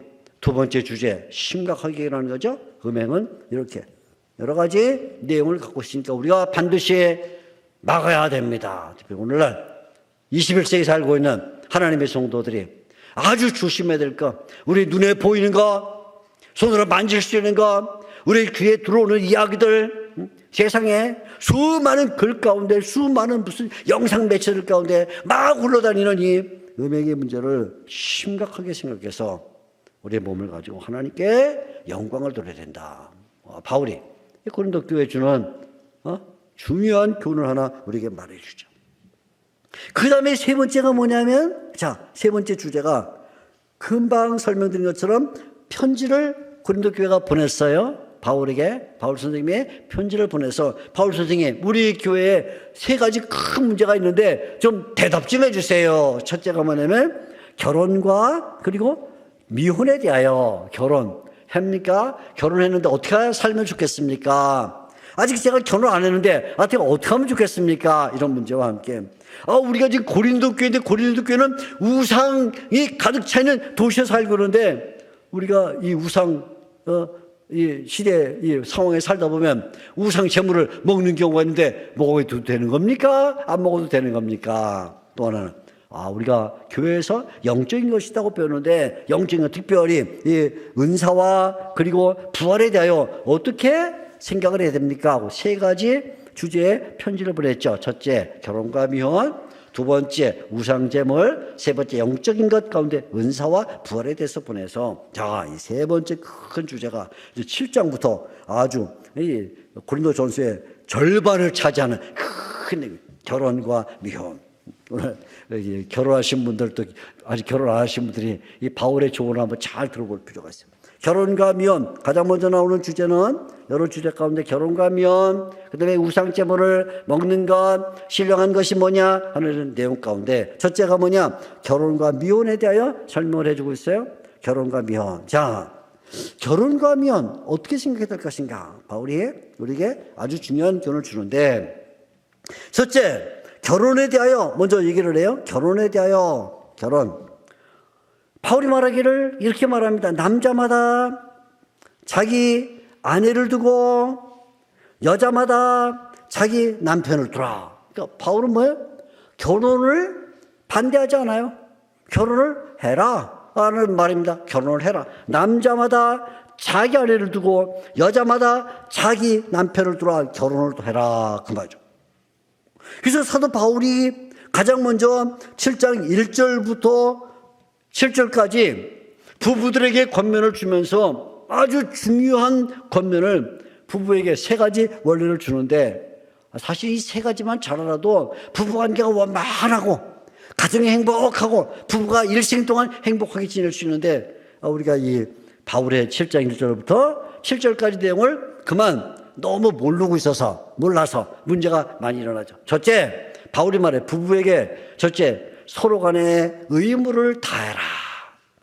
두 번째 주제 심각하게 얘기하는 거죠. 음행은 이렇게 여러 가지 내용을 갖고 있으니까 우리가 반드시 막아야 됩니다. 특히 오늘날 21세기 살고 있는 하나님의 성도들이 아주 조심해야 될 것, 우리 눈에 보이는 것, 손으로 만질 수 있는 것, 우리 귀에 들어오는 이야기들, 세상에 수많은 글 가운데 수많은 무슨 영상 매체들 가운데 막 흘러다니는 이 음행의 문제를 심각하게 생각해서 우리의 몸을 가지고 하나님께 영광을 돌려야 된다. 바울이 고린도 교회에 주는 중요한 교훈을 하나 우리에게 말해주죠. 그 다음에 세 번째가 뭐냐면, 세 번째 주제가 금방 설명드린 것처럼 편지를 고린도 교회가 보냈어요. 바울에게, 바울 선생님의 편지를 보내서, 바울 선생님, 우리 교회에 세 가지 큰 문제가 있는데 좀 대답 좀 해주세요. 첫째가 뭐냐면 결혼과 그리고 미혼에 대하여. 결혼합니까? 결혼했는데 어떻게 살면 좋겠습니까? 아직 제가 결혼 안 했는데 어떻게 하면 좋겠습니까? 이런 문제와 함께 우리가 지금 고린도 교회인데 고린도 교회는 우상이 가득 차 있는 도시에 살고 그러는데 우리가 이 우상 이 시대 이 상황에 살다 보면 우상 제물을 먹는 경우가 있는데 먹어도 되는 겁니까? 안 먹어도 되는 겁니까? 또 하나는 우리가 교회에서 영적인 것이 있다고 배우는데 영적인 것, 특별히 이 은사와 그리고 부활에 대하여 어떻게 생각을 해야 됩니까? 하고 세 가지 주제에 편지를 보냈죠. 첫째, 결혼과 미혼. 두 번째, 우상제물. 세 번째, 영적인 것 가운데 은사와 부활에 대해서 보내서, 자, 이 세 번째 큰 주제가 이제 7장부터 아주 이 고린도전서의 절반을 차지하는 큰 결혼과 미혼. 오늘 결혼하신 분들도 아직 결혼 안 하신 분들이 이 바울의 조언을 한번 잘 들어볼 필요가 있어요. 결혼과 미혼, 가장 먼저 나오는 주제는 여러 주제 가운데 결혼과 미혼, 그 다음에 우상제물을 먹는 것, 신령한 것이 뭐냐 하는 내용 가운데 첫째가 뭐냐, 결혼과 미혼에 대하여 설명을 해주고 있어요. 결혼과 미혼. 자, 결혼과 미혼 어떻게 생각해야 될 것인가, 바울이 우리에게 아주 중요한 교훈을 주는데, 첫째, 결혼에 대하여 먼저 얘기를 해요. 결혼에 대하여, 결혼. 바울이 말하기를 이렇게 말합니다. 남자마다 자기 아내를 두고 여자마다 자기 남편을 두라. 그러니까 바울은 뭐예요? 결혼을 반대하지 않아요. 결혼을 해라 하는 말입니다. 결혼을 해라. 남자마다 자기 아내를 두고 여자마다 자기 남편을 두라. 결혼을 해라 그 말이죠. 그래서 사도 바울이 가장 먼저 7장 1절부터 7절까지 부부들에게 권면을 주면서 아주 중요한 권면을, 부부에게 세 가지 원리를 주는데, 사실 이 세 가지만 잘 알아도 부부관계가 원만하고 가정이 행복하고 부부가 일생 동안 행복하게 지낼 수 있는데, 우리가 이 바울의 7장 1절부터 7절까지 내용을 그만 너무 몰라서 문제가 많이 일어나죠. 첫째, 바울이 말해 부부에게 첫째, 서로 간에 의무를 다해라.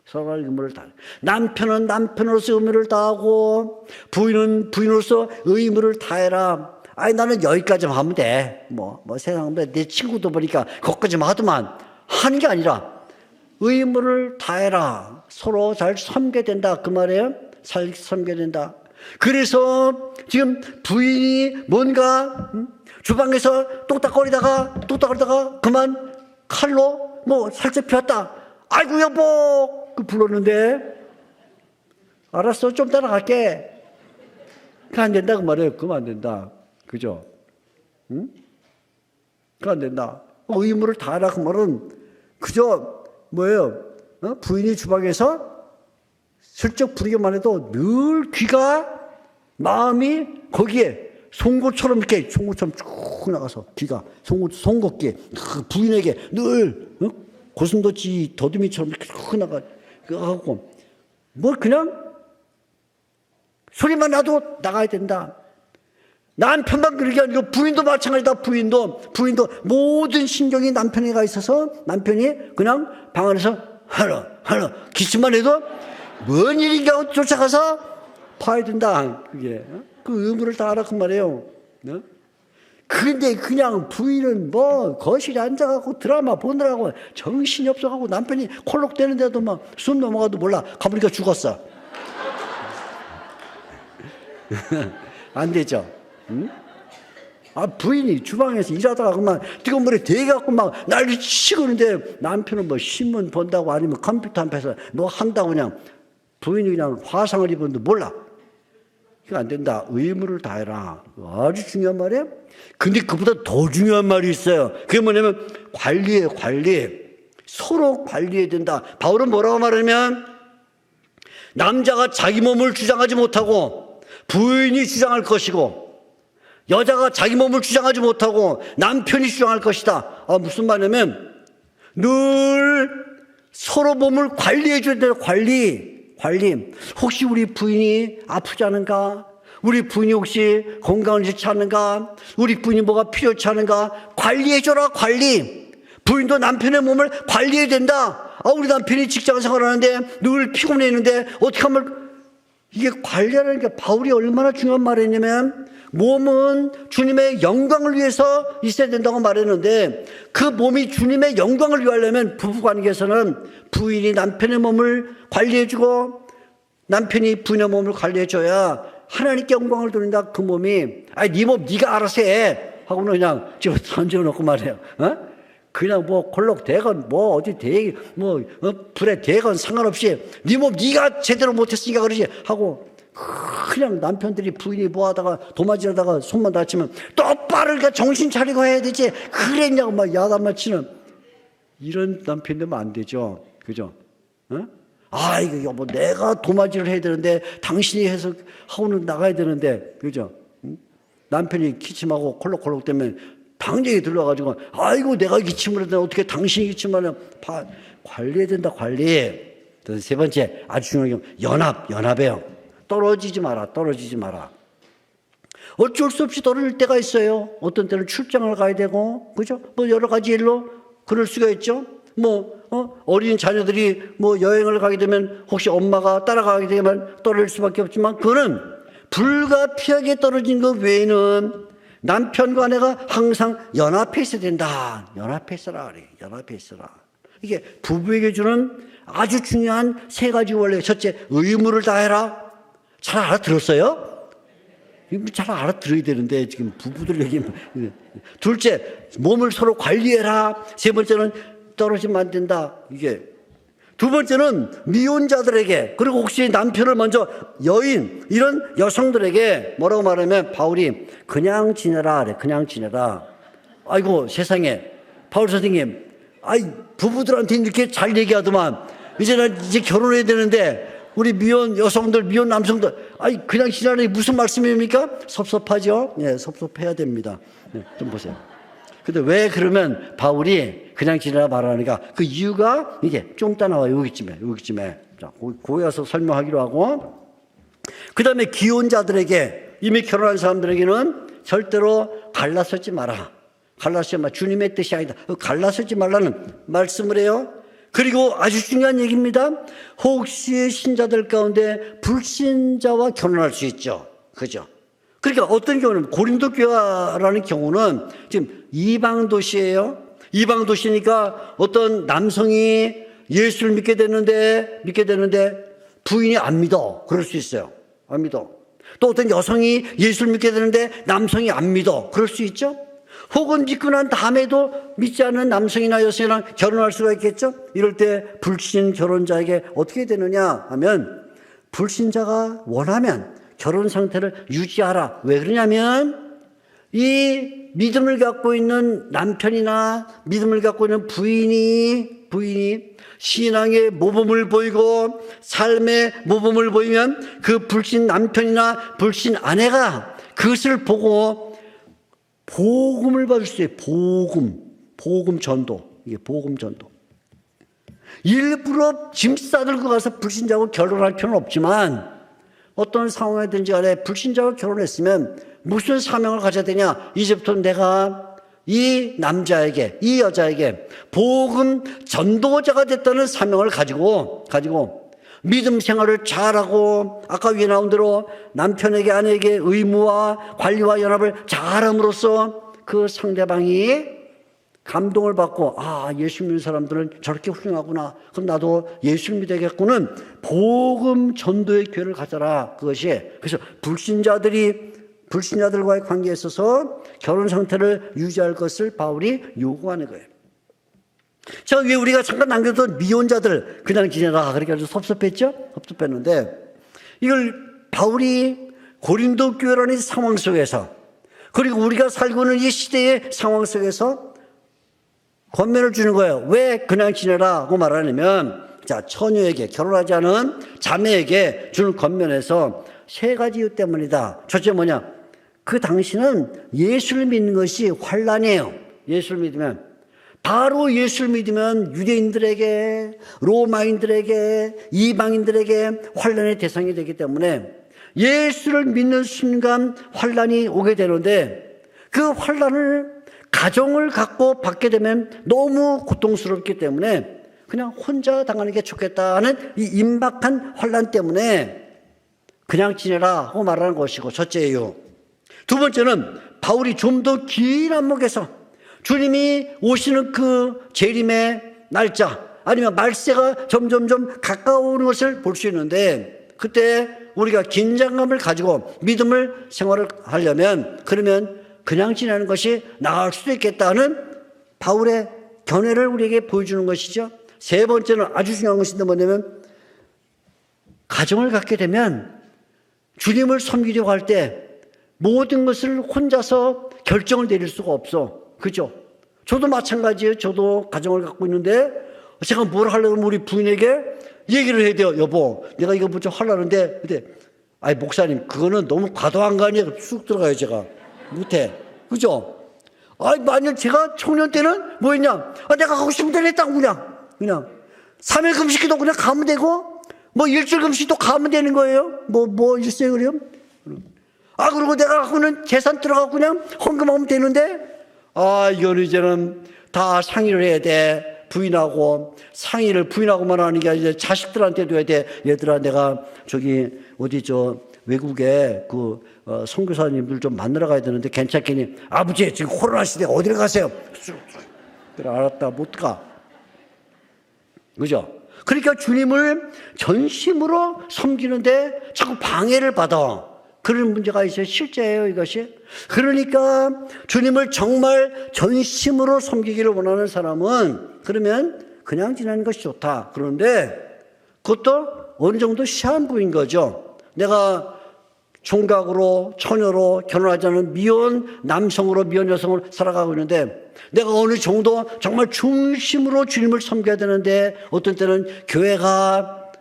서로 간에 의무를 다해. 남편은 남편으로서 의무를 다하고 부인은 부인으로서 의무를 다해라. 아니 나는 여기까지만 하면 돼. 뭐 세상에 내 친구도 보니까 거기까지만 하더만 하는 게 아니라 의무를 다해라. 서로 잘 섬겨야 된다 그 말이에요. 잘 섬겨야 된다. 그래서 지금 부인이 뭔가 주방에서 똑딱거리다가 그만 칼로 살짝 피웠다. 아이고 여보 그 불렀는데, 알았어 좀 따라갈게. 그거 안 된다 그 말이에요. 그거 안 된다. 그죠? 응? 그거 안 된다. 의무를 다하라 그 말은 그저 뭐예요? 부인이 주방에서 슬쩍 부리기만 해도 늘 귀가, 마음이 거기에 송곳처럼 이렇게 송곳처럼 쭉 나가서 귀가 송곳기 부인에게 늘 고슴도치 더듬이처럼 이렇게 쭉 나가고 그냥 소리만 나도 나가야 된다. 남편만 그렇게 아니고 부인도 마찬가지다. 부인도 모든 신경이 남편에 가 있어서 남편이 그냥 방 안에서 하나 기침만 해도 뭔 일인가 하고 쫓아가서 봐야 된다. 그게 그 의무를 다하라 그 말이에요. 그런데 그냥 부인은 거실에 앉아갖고 드라마 보느라고 정신이 없어갖고 남편이 콜록대는데도 막 숨 넘어가도 몰라. 가보니까 죽었어. 안 되죠. 응? 부인이 주방에서 일하다가 그만 뜨거운 물에 데갖고 막 난리 치고 있는데 남편은 신문 본다고 아니면 컴퓨터 앞에서 한다고 그냥 부인이 그냥 화상을 입었는데 몰라. 이거 안 된다. 의무를 다해라. 아주 중요한 말이에요. 근데 그보다 더 중요한 말이 있어요. 그게 뭐냐면 관리예요. 관리. 서로 관리해야 된다. 바울은 뭐라고 말하냐면 남자가 자기 몸을 주장하지 못하고 부인이 주장할 것이고 여자가 자기 몸을 주장하지 못하고 남편이 주장할 것이다. 무슨 말이냐면 늘 서로 몸을 관리해 줘야 돼요. 관리. 혹시 우리 부인이 아프지 않은가? 우리 부인이 혹시 건강을 잃지 않은가? 우리 부인이 뭐가 필요치 않은가? 관리해줘라. 관리. 부인도 남편의 몸을 관리해야 된다. 우리 남편이 직장 생활하는데 늘 피곤해 있는데 어떻게 하면, 이게 관리하는 게 바울이 얼마나 중요한 말이냐면 몸은 주님의 영광을 위해서 있어야 된다고 말했는데, 그 몸이 주님의 영광을 위하려면 부부관계에서는 부인이 남편의 몸을 관리해주고 남편이 부인의 몸을 관리해줘야 하나님께 영광을 돌린다. 그 몸이 네 몸 네가 알아서 해 하고는 그냥 집어 던져놓고 말해요. 그냥 뭐 콜록 대건 뭐 어디 대 뭐 불에 대건 상관없이 네 몸 네가 제대로 못했으니까 그러지 하고 그냥 남편들이 부인이 뭐하다가 도마질하다가 손만 다치면 똑바로 정신 차리고 해야 되지 그랬냐고 막 야단 치는 이런 남편 되면 안 되죠. 그죠? 어? 아 이거 여보 내가 도마질을 해야 되는데 당신이 해서 하고는 나가야 되는데 그죠? 응? 남편이 기침하고 콜록콜록 되면 방정이 들러가지고 아이고 내가 기침을 했는데 어떻게 당신이 기침하냐 관리해야 된다 관리. 세 번째 아주 중요한 게 연합이에요. 떨어지지 마라. 어쩔 수 없이 떨어질 때가 있어요. 어떤 때는 출장을 가야 되고 그죠? 뭐 여러 가지 일로 그럴 수가 있죠. 어린 자녀들이 뭐 여행을 가게 되면 혹시 엄마가 따라가게 되면 떨어질 수밖에 없지만 그거는 불가피하게 떨어진 것 외에는 남편과 아내가 항상 연합해 있어야 된다. 연합해 있어라 그래. 연합해 있어라. 이게 부부에게 주는 아주 중요한 세 가지 원리. 첫째, 의무를 다해라. 잘 알아들었어요? 잘 알아들어야 되는데 지금 부부들 얘기. 둘째, 몸을 서로 관리해라. 세 번째는 떨어지면 안 된다. 이게 두 번째는 미혼자들에게 그리고 혹시 남편을 먼저 여인 이런 여성들에게 뭐라고 말하면 바울이 그냥 지내라 그래. 그냥 지내라. 아이고 세상에 바울 선생님 부부들한테 이렇게 잘 얘기하더만 이제 결혼해야 되는데 우리 미혼 여성들 미혼 남성들 그냥 지내라니 무슨 말씀입니까? 섭섭하죠? 네, 섭섭해야 됩니다. 네, 좀 보세요. 근데 왜 그러면 바울이 그냥 지내라 말하니까 그 이유가 이게 좀 이따 나와요. 여기쯤에. 자, 거기 가서 설명하기로 하고. 그 다음에 기혼자들에게 이미 결혼한 사람들에게는 절대로 갈라서지 마라. 갈라서지 마. 주님의 뜻이 아니다. 갈라서지 말라는 말씀을 해요. 그리고 아주 중요한 얘기입니다. 혹시 신자들 가운데 불신자와 결혼할 수 있죠. 그죠? 그러니까 어떤 경우는 고린도 교회라는 경우는 지금 이방 도시예요. 이방 도시니까 어떤 남성이 예수를 믿게 되는데 부인이 안 믿어. 그럴 수 있어요. 안 믿어. 또 어떤 여성이 예수를 믿게 되는데 남성이 안 믿어. 그럴 수 있죠. 혹은 믿고 난 다음에도 믿지 않는 남성이나 여성이랑 결혼할 수가 있겠죠. 이럴 때 불신 결혼자에게 어떻게 되느냐 하면 불신자가 원하면 결혼 상태를 유지하라. 왜 그러냐면 이 믿음을 갖고 있는 남편이나 믿음을 갖고 있는 부인이 신앙의 모범을 보이고 삶의 모범을 보이면 그 불신 남편이나 불신 아내가 그것을 보고 복음을 받을 수 있어요. 복음 전도. 이게 복음 전도. 일부러 짐 싸들고 가서 불신자하고 결혼할 필요는 없지만 어떤 상황이든지 간에 불신자와 결혼했으면 무슨 사명을 가져야 되냐? 이제부터 내가 이 남자에게, 이 여자에게 복음 전도자가 됐다는 사명을 가지고 믿음 생활을 잘하고 아까 위에 나온 대로 남편에게 아내에게 의무와 관리와 연합을 잘함으로써 그 상대방이 감동을 받고 예수 믿는 사람들은 저렇게 훌륭하구나. 그럼 나도 예수를 믿어야겠구는 복음 전도의 교회를 가져라. 그것이 그래서 불신자들과의 관계에 있어서 결혼 상태를 유지할 것을 바울이 요구하는 거예요. 자, 위에 우리가 잠깐 남겨둔 미혼자들 그냥 지내라. 그렇게 아주 섭섭했죠? 섭섭했는데 이걸 바울이 고린도 교회라는 상황 속에서 그리고 우리가 살고 있는 이 시대의 상황 속에서 권면을 주는 거예요. 왜 그냥 지내라고 말하냐면 자, 처녀에게 결혼하지 않은 자매에게 주는 권면에서 세 가지 이유 때문이다. 첫째 뭐냐? 그 당시는 예수를 믿는 것이 환란이에요. 예수를 믿으면 바로 예수를 믿으면 유대인들에게 로마인들에게 이방인들에게 환란의 대상이 되기 때문에 예수를 믿는 순간 환란이 오게 되는데 그 환란을 가정을 갖고 받게 되면 너무 고통스럽기 때문에 그냥 혼자 당하는 게 좋겠다는 이 임박한 환란 때문에 그냥 지내라 하고 말하는 것이고 첫째 이유. 두 번째는 바울이 좀 더 긴 안목에서 주님이 오시는 그 재림의 날짜 아니면 말세가 점점점 가까워오는 것을 볼 수 있는데 그때 우리가 긴장감을 가지고 믿음을 생활을 하려면 그러면 그냥 지내는 것이 나을 수도 있겠다는 바울의 견해를 우리에게 보여주는 것이죠. 세 번째는 아주 중요한 것인데 뭐냐면 가정을 갖게 되면 주님을 섬기려고 할 때 모든 것을 혼자서 결정을 내릴 수가 없어. 그죠? 저도 마찬가지예요. 저도 가정을 갖고 있는데 제가 뭘 하려면 우리 부인에게 얘기를 해야 돼요. 여보, 내가 이거 좀 하려는데. 근데 아이 목사님 그거는 너무 과도한 거 아니에요? 쑥 들어가요. 제가 못해. 그죠? 아이 만약 제가 청년 때는 뭐였냐? 내가 가고 싶은 대로 했다고 그냥 3일 금식기도 그냥 가면 되고 뭐 일주일 금식도 가면 되는 거예요. 뭐 있어요 그래요? 그리고 내가 갖고는 재산 들어가고 그냥 헌금하면 되는데 이거는 이제는 다 상의를 해야 돼. 부인하고 상의를 부인하고만 하는 게 아니라 자식들한테도 해야 돼. 얘들아 내가 저기 어디 외국에 선교사님들 좀 만나러 가야 되는데 괜찮겠니? 아버지 지금 코로나 시대 어디를 가세요? 그래 알았다 못 가. 그죠? 그러니까 주님을 전심으로 섬기는데 자꾸 방해를 받아. 그런 문제가 있어요. 실제예요, 이것이. 그러니까 주님을 정말 전심으로 섬기기를 원하는 사람은 그러면 그냥 지내는 것이 좋다. 그런데 그것도 어느 정도 시한부인 거죠. 내가 총각으로 처녀로 결혼하지 않은 미혼 남성으로 미혼 여성으로 살아가고 있는데 내가 어느 정도 정말 중심으로 주님을 섬겨야 되는데 어떤 때는 교회가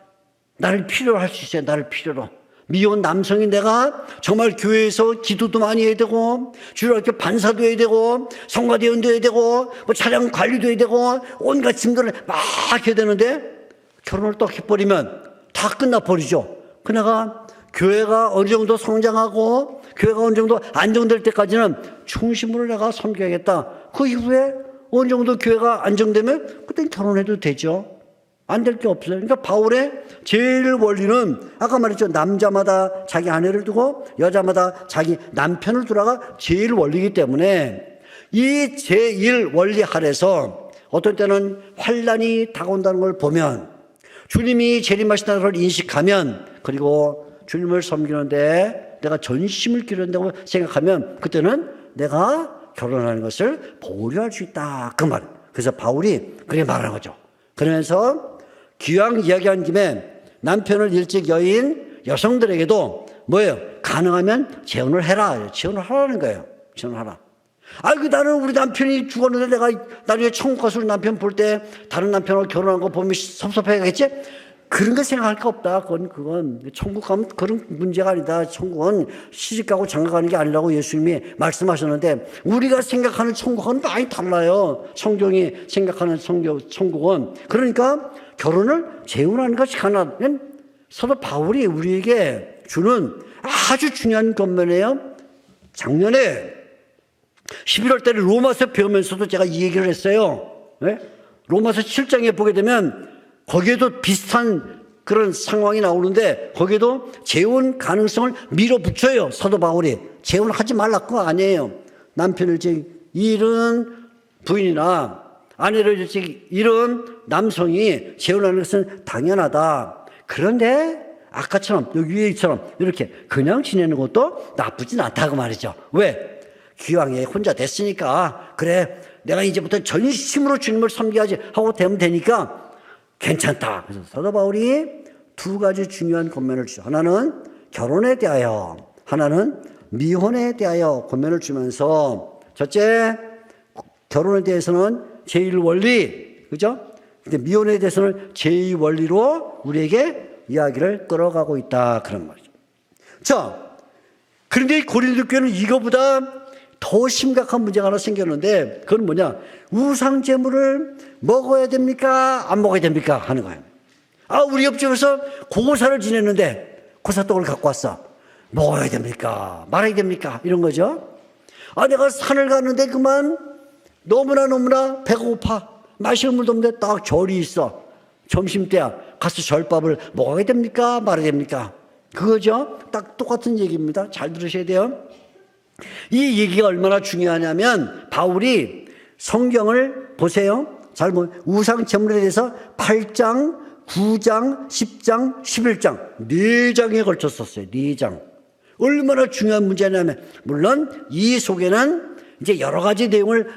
나를 필요로 할 수 있어요. 나를 필요로. 미혼 남성인 내가 정말 교회에서 기도도 많이 해야 되고 주일학교 반사도 해야 되고 성가대원도 해야 되고 뭐 차량 관리도 해야 되고 온갖 짐들을 막 해야 되는데 결혼을 또 해버리면 다 끝나버리죠. 그러다가 교회가 어느 정도 성장하고 교회가 어느 정도 안정될 때까지는 중심으로 내가 섬겨야겠다. 그 이후에 어느 정도 교회가 안정되면 그때 결혼해도 되죠. 안 될 게 없어요. 그러니까 바울의 제일 원리는 아까 말했죠. 남자마다 자기 아내를 두고 여자마다 자기 남편을 두라가 제일 원리이기 때문에 이 제일 원리 아래서 어떤 때는 환난이 다가온다는 걸 보면 주님이 재림하신다는 걸 인식하면 그리고 주님을 섬기는데 내가 전심을 기울인다고 생각하면 그때는 내가 결혼하는 것을 보류할 수 있다. 그 말. 그래서 바울이 그렇게 말하는 거죠. 그러면서 기왕 이야기한 김에 남편을 일찍 여인 여성들에게도 뭐예요? 가능하면 재혼을 해라. 재혼을 하라는 거예요. 재혼을 하라. 나는 우리 남편이 죽었는데 내가 나중에 천국 가서 우리 남편 볼 때 다른 남편하고 결혼한 거 보면 섭섭해하겠지? 그런 거 생각할 거 없다. 그건 천국 가면 그런 문제가 아니다. 천국은 시집가고 장가가는 게 아니라고 예수님이 말씀하셨는데 우리가 생각하는 천국은 많이 달라요. 성경이 생각하는 천국은. 그러니까 결혼을 재혼하는 것이 가능하면 사도 바울이 우리에게 주는 아주 중요한 권면이에요. 작년에 11월 달에 로마서 배우면서도 제가 이 얘기를 했어요. 네? 로마서 7장에 보게 되면 거기에도 비슷한 그런 상황이 나오는데 거기에도 재혼 가능성을 밀어붙여요. 사도 바울이. 재혼하지 말라 그거 아니에요. 남편을 잃은 부인이나 아내를 일찍 잃은 남성이 재혼하는 것은 당연하다. 그런데 아까처럼 여기 위에처럼 이렇게 그냥 지내는 것도 나쁘진 않다고 말이죠. 왜? 기왕에 혼자 됐으니까 그래 내가 이제부터 전심으로 주님을 섬겨야지 하고 되면 되니까 괜찮다. 그래서 사도 바울이 두 가지 중요한 권면을 주죠. 하나는 결혼에 대하여, 하나는 미혼에 대하여 권면을 주면서 첫째, 결혼에 대해서는 제1원리, 그죠? 근데 미혼에 대해서는 제2원리로 우리에게 이야기를 끌어가고 있다. 그런 말이죠. 자, 그런데 이 고린도 교회는 이거보다 더 심각한 문제가 하나 생겼는데 그건 뭐냐? 우상 제물을 먹어야 됩니까? 안 먹어야 됩니까? 하는 거예요. 우리 옆집에서 고사를 지냈는데 고사떡을 갖고 왔어. 먹어야 됩니까? 말아야 됩니까? 이런 거죠. 내가 산을 갔는데 그만 너무나 배가 고파. 마실 물도 없는데 딱 절이 있어. 점심때야. 가서 절밥을 먹어야 됩니까? 말아야 됩니까? 그거죠. 딱 똑같은 얘기입니다. 잘 들으셔야 돼요. 이 얘기가 얼마나 중요하냐면 바울이 성경을 보세요. 잘 보면 우상 제물에 대해서 8장, 9장, 10장, 11장 4장에 걸쳤었어요. 4장. 얼마나 중요한 문제냐면 물론 이 속에는 이제 여러 가지 내용을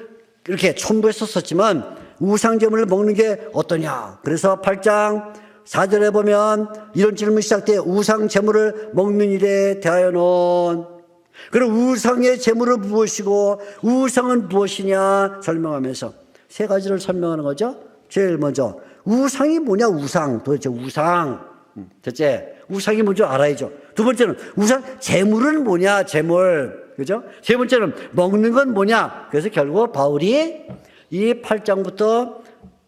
이렇게 첨부했었지만 우상 제물을 먹는 게 어떠냐. 그래서 8장 4절에 보면 이런 질문이 시작돼요. 우상 제물을 먹는 일에 대하여는. 그럼 우상의 제물은 무엇이고 우상은 무엇이냐 설명하면서 세 가지를 설명하는 거죠. 제일 먼저 우상이 뭐냐. 우상 도대체 우상. 첫째 우상이 뭔지 알아야죠. 두 번째는 우상 제물은 뭐냐. 제물. 그죠? 세 번째는 먹는 건 뭐냐. 그래서 결국 바울이 이 8장부터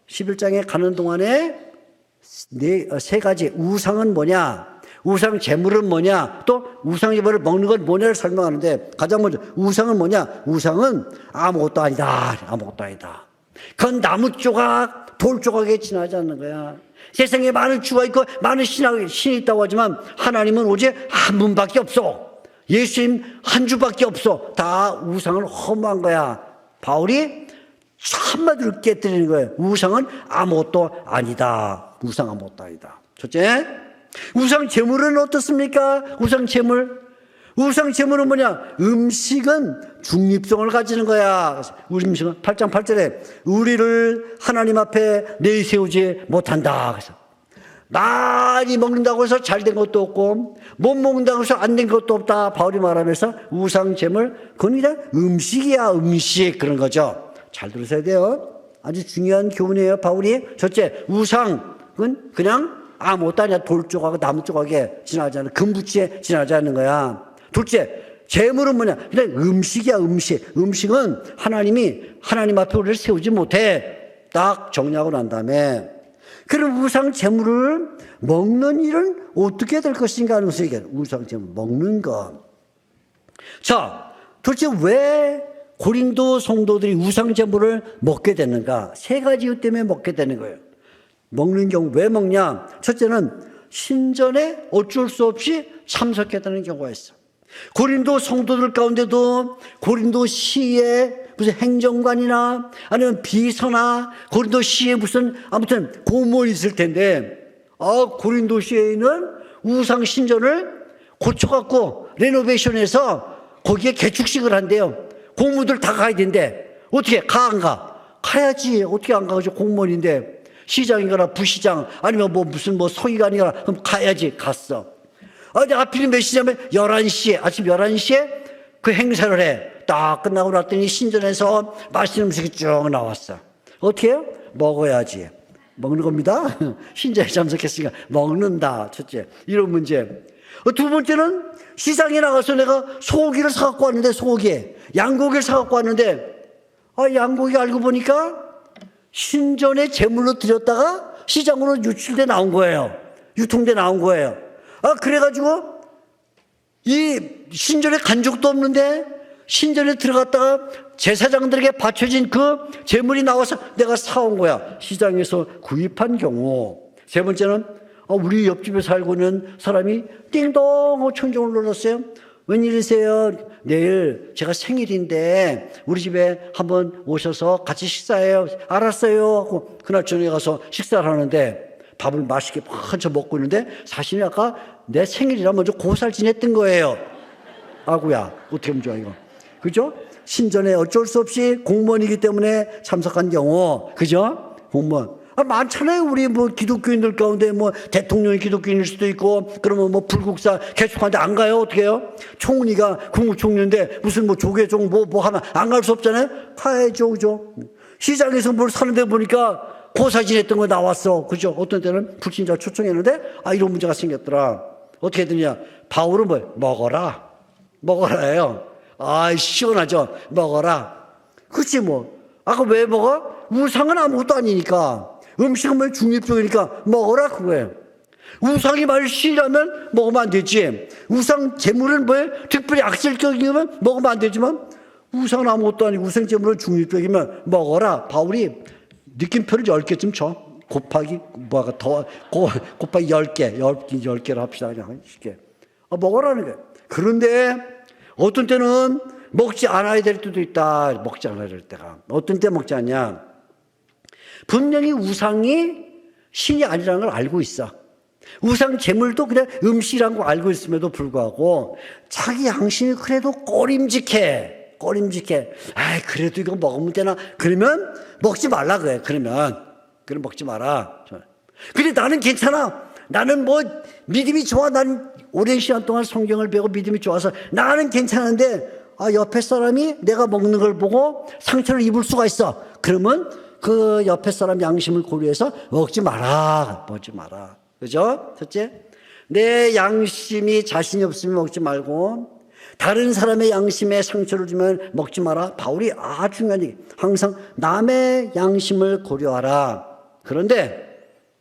11장에 가는 동안에 세 가지 우상은 뭐냐, 우상 제물은 뭐냐, 또 우상 제물을 먹는 건 뭐냐를 설명하는데 가장 먼저 우상은 뭐냐. 우상은 아무것도 아니다. 아무것도 아니다. 그건 나무 조각, 돌 조각에 지나지 않는 거야. 세상에 많은 주가 있고 많은 신이 있다고 하지만 하나님은 오직 한 분밖에 없어. 예수님 한 주밖에 없어. 다 우상은 허무한 거야. 바울이 한마디로 깨뜨리는 거예요. 우상은 아무것도 아니다. 우상 아무것도 아니다. 첫째, 우상 제물은 어떻습니까? 우상 제물. 우상 제물은 뭐냐? 음식은 중립성을 가지는 거야. 우리 음식은 8장 8절에 우리를 하나님 앞에 내세우지 못한다. 그래서 많이 먹는다고 해서 잘된 것도 없고 못 먹는다고 해서 안 된 것도 없다. 바울이 말하면서 우상 제물, 그건 그냥 음식이야. 음식. 그런 거죠. 잘 들으셔야 돼요. 아주 중요한 교훈이에요. 바울이 첫째, 우상은 그냥 아무것도 아니야. 돌 조각, 나무 조각에 지나지 않는, 금붙이에 지나지 않는 거야. 둘째, 제물은 뭐냐? 그냥 음식이야. 음식. 음식은 하나님이 하나님 앞에 우리를 세우지 못해. 딱 정리하고 난 다음에 그럼 우상 제물을 먹는 일은 어떻게 될 것인가 하는 것을 얘기해요. 우상 제물 먹는 것. 자, 도대체 왜 고린도 성도들이 우상 제물을 먹게 되는가? 세 가지 이유 때문에 먹게 되는 거예요. 먹는 경우 왜 먹냐? 첫째는 신전에 어쩔 수 없이 참석했다는 경우가 있어. 고린도 성도들 가운데도 고린도 시에 무슨 행정관이나 아니면 비서나 고린도 시에 무슨 아무튼 공무원이 있을 텐데, 고린도 시에 있는 우상 신전을 고쳐갖고 레노베이션해서 거기에 개축식을 한대요. 공무원들 다 가야 된대. 어떻게 가 안 가? 가야지. 어떻게 안 가죠? 공무원인데. 시장이거나 부시장 아니면 무슨 서기관이거나 그럼 가야지. 갔어. 하필이면 몇 시냐면 11시에, 아침 11시에 그 행사를 해. 딱 끝나고 났더니 신전에서 맛있는 음식이 쭉 나왔어. 어떻게 해요? 먹어야지. 먹는 겁니다. 신전에 참석했으니까 먹는다. 첫째. 이런 문제. 두 번째는 시장에 나가서 내가 소고기를 사갖고 왔는데, 소고기. 양고기를 사갖고 왔는데, 양고기 알고 보니까 신전에 제물로 드렸다가 시장으로 유출돼 나온 거예요. 유통돼 나온 거예요. 그래가지고 이 신전에 간 적도 없는데 신전에 들어갔다가 제사장들에게 바쳐진 그 제물이 나와서 내가 사온 거야. 시장에서 구입한 경우. 세 번째는 우리 옆집에 살고 있는 사람이 띵동 천정을 눌렀어요. 웬일이세요? 내일 제가 생일인데 우리 집에 한번 오셔서 같이 식사해요. 알았어요 하고 그날 저녁에 가서 식사를 하는데 밥을 맛있게 한참 먹고 있는데 사실은 아까 내 생일이라 먼저 고사를 지냈던 거예요. 아구야, 어떻게 하면 좋아 이거. 그죠? 신전에 어쩔 수 없이 공무원이기 때문에 참석한 경우. 그죠? 공무원. 많잖아요. 우리 기독교인들 가운데 대통령이 기독교인일 수도 있고, 그러면 불국사 개축하는데 안 가요? 어떻게 해요? 총리가 국무총리인데 무슨 조계종 하면 안 갈 수 없잖아요? 가야죠. 그죠? 시장에서 뭘 사는데 보니까 고사 지냈던 거 나왔어. 그죠? 어떤 때는 불신자 초청했는데, 이런 문제가 생겼더라. 어떻게 되냐? 바울은 먹어라. 먹어라예요. 시원하죠? 먹어라. 그치 아까 왜 먹어? 우상은 아무것도 아니니까. 음식은 중립적이니까 먹어라 그거예요. 우상이 말씨라면 먹으면 안 되지. 우상 제물은 특별히 악질적이면 먹으면 안 되지만 우상은 아무것도 아니고 우상 제물은 중립적이면 먹어라. 바울이 느낌표를 10개쯤 쳐. 곱하기 곱하기 10개 10개를 합시다. 그냥 쉽게 먹어라는 거예요. 그런데 어떤 때는 먹지 않아야 될 때도 있다. 먹지 않아야 될 때가. 어떤 때 먹지 않냐? 분명히 우상이 신이 아니라는 걸 알고 있어. 우상 제물도 그냥 음식이라는 걸 알고 있음에도 불구하고 자기 양심이 그래도 꺼림직해. 꺼림직해. 아이, 그래도 이거 먹으면 되나? 그러면 먹지 말라 그래. 그럼 먹지 마라. 근데 나는 괜찮아. 나는 뭐 믿음이 좋아. 난 오랜 시간 동안 성경을 배우고 믿음이 좋아서 나는 괜찮은데, 옆에 사람이 내가 먹는 걸 보고 상처를 입을 수가 있어. 그러면 그 옆에 사람 양심을 고려해서 먹지 마라. 그죠? 첫째, 내 양심이 자신이 없으면 먹지 말고, 다른 사람의 양심에 상처를 주면 먹지 마라. 바울이 아주 중요한 얘기. 항상 남의 양심을 고려하라. 그런데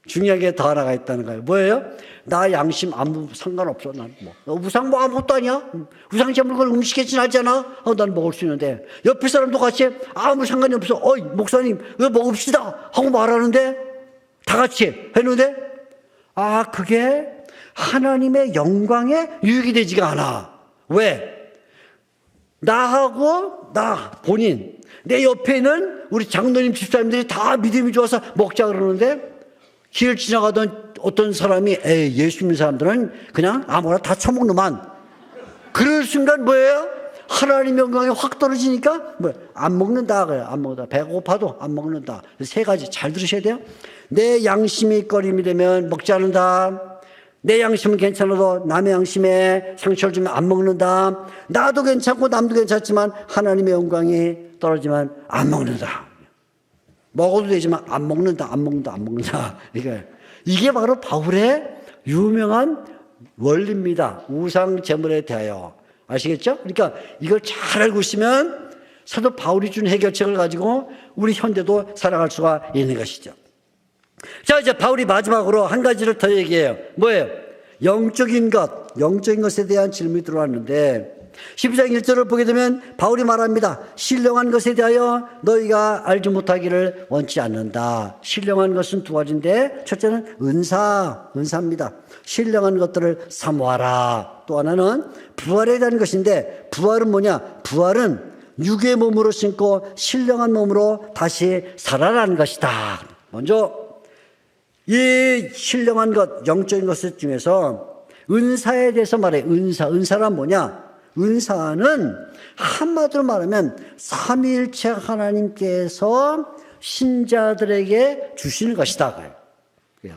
중요한 게 더 하나가 있다는 거예요. 뭐예요? 나 양심 아무 상관없어. 난 우상 뭐 아무것도 아니야. 우상 제물 건 음식에 지나잖아. 난 먹을 수 있는데 옆에 사람도 같이 아무 상관이 없어. 목사님 이거 먹읍시다 하고 말하는데 다 같이 했는데 그게 하나님의 영광에 유익이 되지가 않아. 왜? 나하고 나 본인 내 옆에 있는 우리 장로님 집사님들이 다 믿음이 좋아서 먹자 그러는데 길 지나가던 어떤 사람이 예수 믿는 사람들은 그냥 아무거나 다 처먹는만. 그럴 순간 뭐예요? 하나님의 영광이 확 떨어지니까 안 먹는다 그래요. 안 먹는다. 배고파도 안 먹는다. 세 가지 잘 들으셔야 돼요. 내 양심이 꺼림이 되면 먹지 않는다. 내 양심은 괜찮아도 남의 양심에 상처를 주면 안 먹는다. 나도 괜찮고 남도 괜찮지만 하나님의 영광이 떨어지면 안 먹는다. 먹어도 되지만 안 먹는다. 이게 바로 바울의 유명한 원리입니다. 우상 제물에 대하여. 아시겠죠? 그러니까 이걸 잘 알고 있으면 사도 바울이 준 해결책을 가지고 우리 현대도 살아갈 수가 있는 것이죠. 자, 이제 바울이 마지막으로 한 가지를 더 얘기해요. 뭐예요? 영적인 것에 대한 질문이 들어왔는데 12장 1절을 보게 되면 바울이 말합니다. 신령한 것에 대하여 너희가 알지 못하기를 원치 않는다. 신령한 것은 두 가지인데 첫째는 은사입니다. 신령한 것들을 사모하라. 또 하나는 부활에 대한 것인데 부활은 뭐냐? 부활은 육의 몸으로 신고 신령한 몸으로 다시 살아나는 것이다. 먼저 이 신령한 것, 영적인 것 중에서 은사에 대해서 말해요. 은사란 뭐냐? 은사는 한마디로 말하면 삼위일체 하나님께서 신자들에게 주시는 것이다.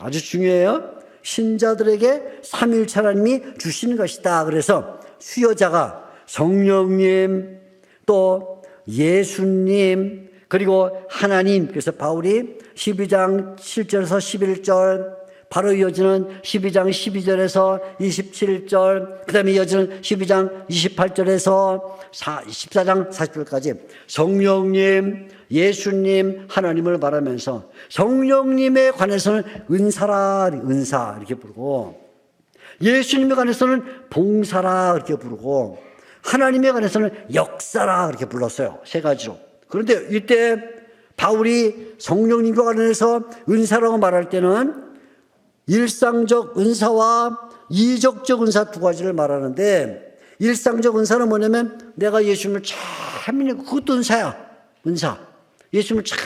아주 중요해요. 신자들에게 삼위일체 하나님이 주시는 것이다. 그래서 수요자가 성령님, 또 예수님, 그리고 하나님. 그래서 바울이 12장 7절에서 11절, 바로 이어지는 12장 12절에서 27절, 그 다음에 이어지는 12장 28절에서 14장 40절까지 성령님, 예수님, 하나님을 말하면서 성령님에 관해서는 은사 이렇게 부르고, 예수님에 관해서는 봉사라 이렇게 부르고, 하나님에 관해서는 역사라 이렇게 불렀어요. 세 가지로. 그런데 이때 바울이 성령님과 관련해서 은사라고 말할 때는 일상적 은사와 이적적 은사 두 가지를 말하는데, 일상적 은사는 뭐냐면 내가 예수님을 참 믿는 그것도 은사야. 은사. 예수님을 참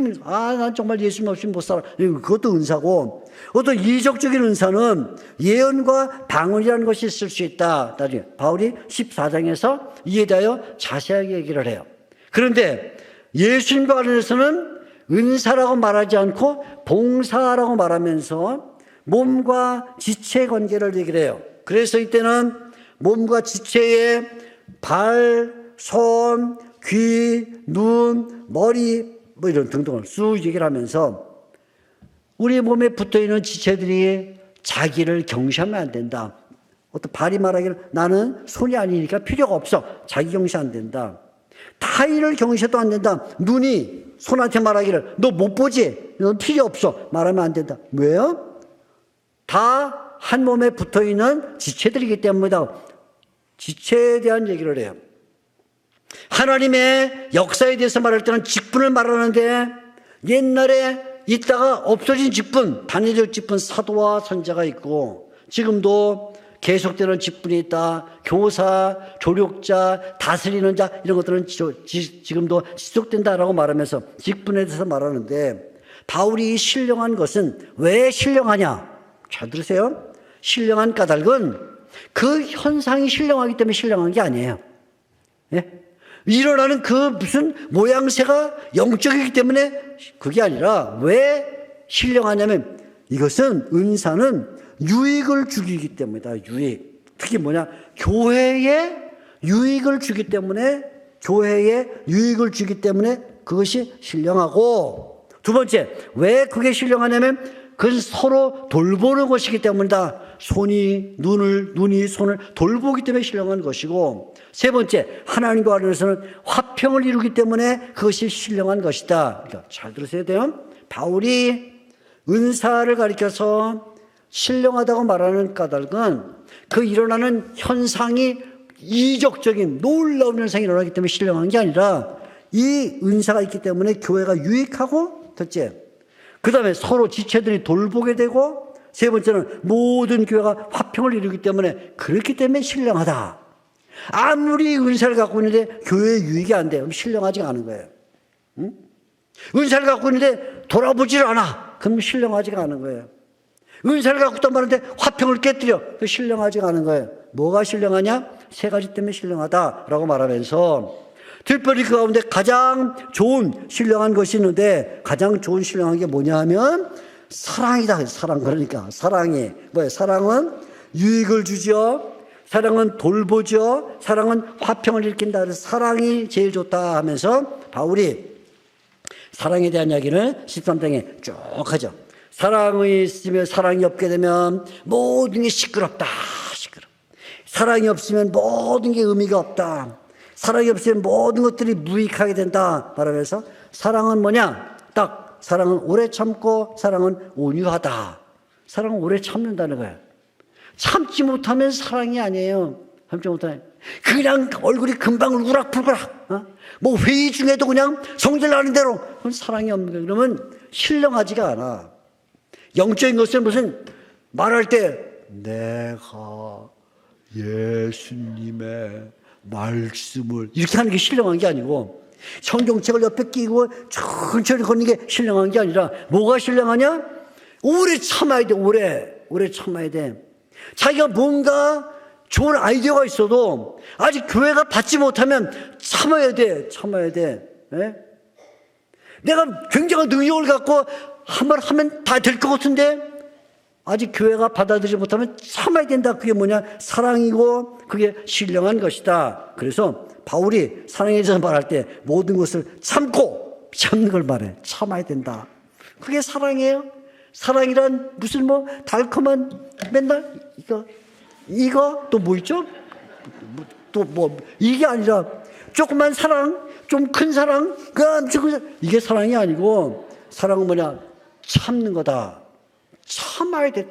믿는, 난 정말 예수님 없이 못 살아. 그것도 은사고, 어떤 이적적인 은사는 예언과 방언이라는 것이 있을 수 있다. 나중에 바울이 14장에서 이에 대하여 자세하게 얘기를 해요. 그런데 예수님과 관련해서는 은사라고 말하지 않고 봉사라고 말하면서 몸과 지체의 관계를 얘기를 해요. 그래서 이때는 몸과 지체의 발, 손, 귀, 눈, 머리 뭐 이런 등등을 쭉 얘기를 하면서 우리 몸에 붙어있는 지체들이 자기를 경시하면 안 된다. 어떤 발이 말하기를 나는 손이 아니니까 필요가 없어. 자기 경시 안 된다. 타인을 경시해도 안 된다. 눈이 손한테 말하기를 너 못 보지? 너 필요 없어. 말하면 안 된다. 왜요? 다 한 몸에 붙어있는 지체들이기 때문이다. 지체에 대한 얘기를 해요. 하나님의 역사에 대해서 말할 때는 직분을 말하는데 옛날에 있다가 없어진 직분, 단회적 직분, 사도와 선자가 있고 지금도 계속되는 직분이 있다. 교사, 조력자, 다스리는 자 이런 것들은 지금도 지속된다라고 말하면서 직분에 대해서 말하는데 바울이 신령한 것은 왜 신령하냐? 잘 들으세요. 신령한 까닭은 그 현상이 신령하기 때문에 신령한 게 아니에요. 예? 일어나는 그 무슨 모양새가 영적이기 때문에 그게 아니라 왜 신령하냐면 이것은 은사는 유익을 주기 때문이다. 유익. 특히 뭐냐? 교회에 유익을 주기 때문에 그것이 신령하고 두 번째, 왜 그게 신령하냐면 그것은 서로 돌보는 것이기 때문이다. 눈이 손을 돌보기 때문에 신령한 것이고 세 번째, 하나님과 관련해서는 화평을 이루기 때문에 그것이 신령한 것이다. 그러니까 잘 들으셔야 돼요. 바울이 은사를 가리켜서 신령하다고 말하는 까닭은 그 일어나는 현상이 이적적인 놀라운 현상이 일어나기 때문에 신령한 게 아니라 이 은사가 있기 때문에 교회가 유익하고 첫째, 그 다음에 서로 지체들이 돌보게 되고 세 번째는 모든 교회가 화평을 이루기 때문에 그렇기 때문에 신령하다. 아무리 은사를 갖고 있는데 교회에 유익이 안 돼. 그럼 신령하지 않은 거예요. 응? 은사를 갖고 있는데 돌아보질 않아. 그럼 신령하지가 않은 거예요. 은사를 갖고 있단 말인데 화평을 깨뜨려. 그 신령하지가 않은 거예요. 뭐가 신령하냐? 세 가지 때문에 신령하다라고 말하면서 특별히 그 가운데 가장 좋은 신령한 것이 있는데 가장 좋은 신령한 게 뭐냐 하면 사랑이다. 사랑. 그러니까 사랑이 뭐예요? 사랑은 유익을 주죠. 사랑은 돌보죠. 사랑은 화평을 일으킨다. 그래서 사랑이 제일 좋다 하면서 바울이 사랑에 대한 이야기를 13장에 쭉 하죠. 사랑이 있으면 사랑이 없게 되면 모든 게 시끄럽다. 사랑이 없으면 모든 게 의미가 없다. 사랑이 없으면 모든 것들이 무익하게 된다. 말하면서 사랑은 뭐냐? 딱 사랑은 오래 참고 사랑은 온유하다. 사랑은 오래 참는다는 거예요. 참지 못하면 사랑이 아니에요. 참지 못하면 그냥 얼굴이 금방 우락불락. 뭐 회의 중에도 그냥 성질 나는 대로 그건 사랑이 없는 거예요. 그러면 신령하지가 않아. 영적인 것은 무슨 말할 때 내가 예수님의 말씀을 이렇게 하는 게 신령한 게 아니고 성경책을 옆에 끼고 천천히 걷는 게 신령한 게 아니라 뭐가 신령하냐? 오래 참아야 돼. 오래 참아야 돼. 자기가 뭔가 좋은 아이디어가 있어도 아직 교회가 받지 못하면 참아야 돼. 네? 내가 굉장한 능력을 갖고 한 번 하면 다 될 것 같은데 아직 교회가 받아들이지 못하면 참아야 된다. 그게 뭐냐? 사랑이고 그게 신령한 것이다. 그래서 바울이 사랑에 대해서 말할 때 모든 것을 참는 걸 말해. 참아야 된다. 그게 사랑이에요. 사랑이란 무슨 뭐 달콤한 맨날 이거 또 뭐 있죠? 또 뭐 이게 아니라 조그만 사랑, 좀 큰 사랑, 이게 사랑이 아니고 사랑은 뭐냐? 참는 거다. 참아야 돼.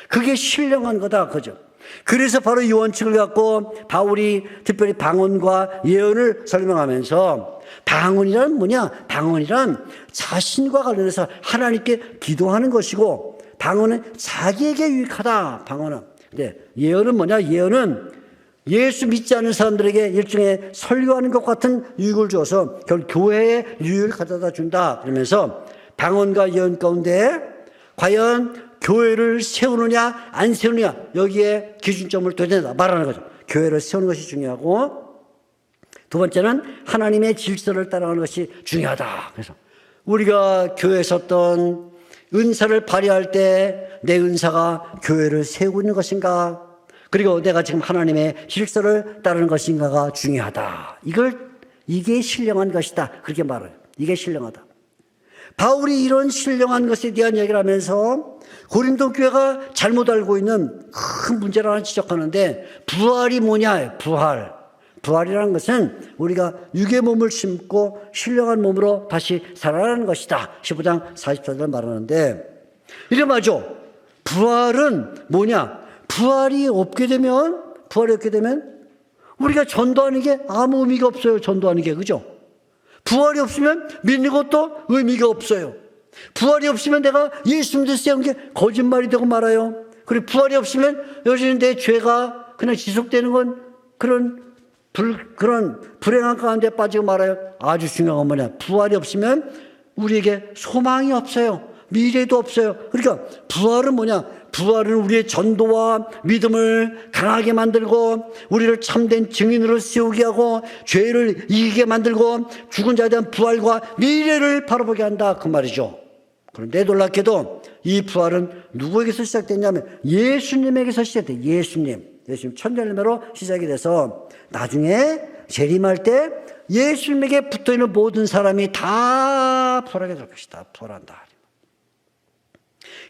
그게 신령한 거다. 그죠? 그래서 바로 이 원칙을 갖고 바울이 특별히 방언과 예언을 설명하면서 방언이란 뭐냐? 방언이란 자신과 관련해서 하나님께 기도하는 것이고 방언은 자기에게 유익하다. 방언은. 근데 예언은 뭐냐? 예언은 예수 믿지 않는 사람들에게 일종의 설교하는 것 같은 유익을 줘서 결국 교회에 유익을 가져다 준다. 그러면서 방언과 예언 가운데 과연 교회를 세우느냐 안 세우느냐 여기에 기준점을 둬야 말하는 거죠. 교회를 세우는 것이 중요하고 두 번째는 하나님의 질서를 따라가는 것이 중요하다. 그래서 우리가 교회에 섰던 은사를 발휘할 때 내 은사가 교회를 세우고 있는 것인가 그리고 내가 지금 하나님의 질서를 따르는 것인가가 중요하다. 이게 신령한 것이다. 그렇게 말해요. 이게 신령하다. 바울이 이런 신령한 것에 대한 이야기를 하면서 고린도 교회가 잘못 알고 있는 큰 문제를 하나 지적하는데 부활이 뭐냐? 부활이라는 것은 우리가 육의 몸을 심고 신령한 몸으로 다시 살아나는 것이다. 15장 44절 말하는데 이래 말이죠. 부활은 뭐냐? 부활이 없게 되면 우리가 전도하는 게 아무 의미가 없어요. 전도하는 게. 그죠? 부활이 없으면 믿는 것도 의미가 없어요. 부활이 없으면 내가 예수님을 세운 게 거짓말이 되고 말아요. 그리고 부활이 없으면 여전히 내 죄가 그냥 지속되는 건 그런 불행한 가운데 빠지고 말아요. 아주 중요한 건 뭐냐? 부활이 없으면 우리에게 소망이 없어요. 미래도 없어요. 그러니까 부활은 뭐냐? 부활은 우리의 전도와 믿음을 강하게 만들고 우리를 참된 증인으로 세우게 하고 죄를 이기게 만들고 죽은 자에 대한 부활과 미래를 바라보게 한다 그 말이죠. 그런데 놀랍게도 이 부활은 누구에게서 시작됐냐면 예수님에게서 시작돼. 예수님 첫 열매로 시작이 돼서 나중에 재림할 때 예수님에게 붙어있는 모든 사람이 다 부활하게 될 것이다. 부활한다.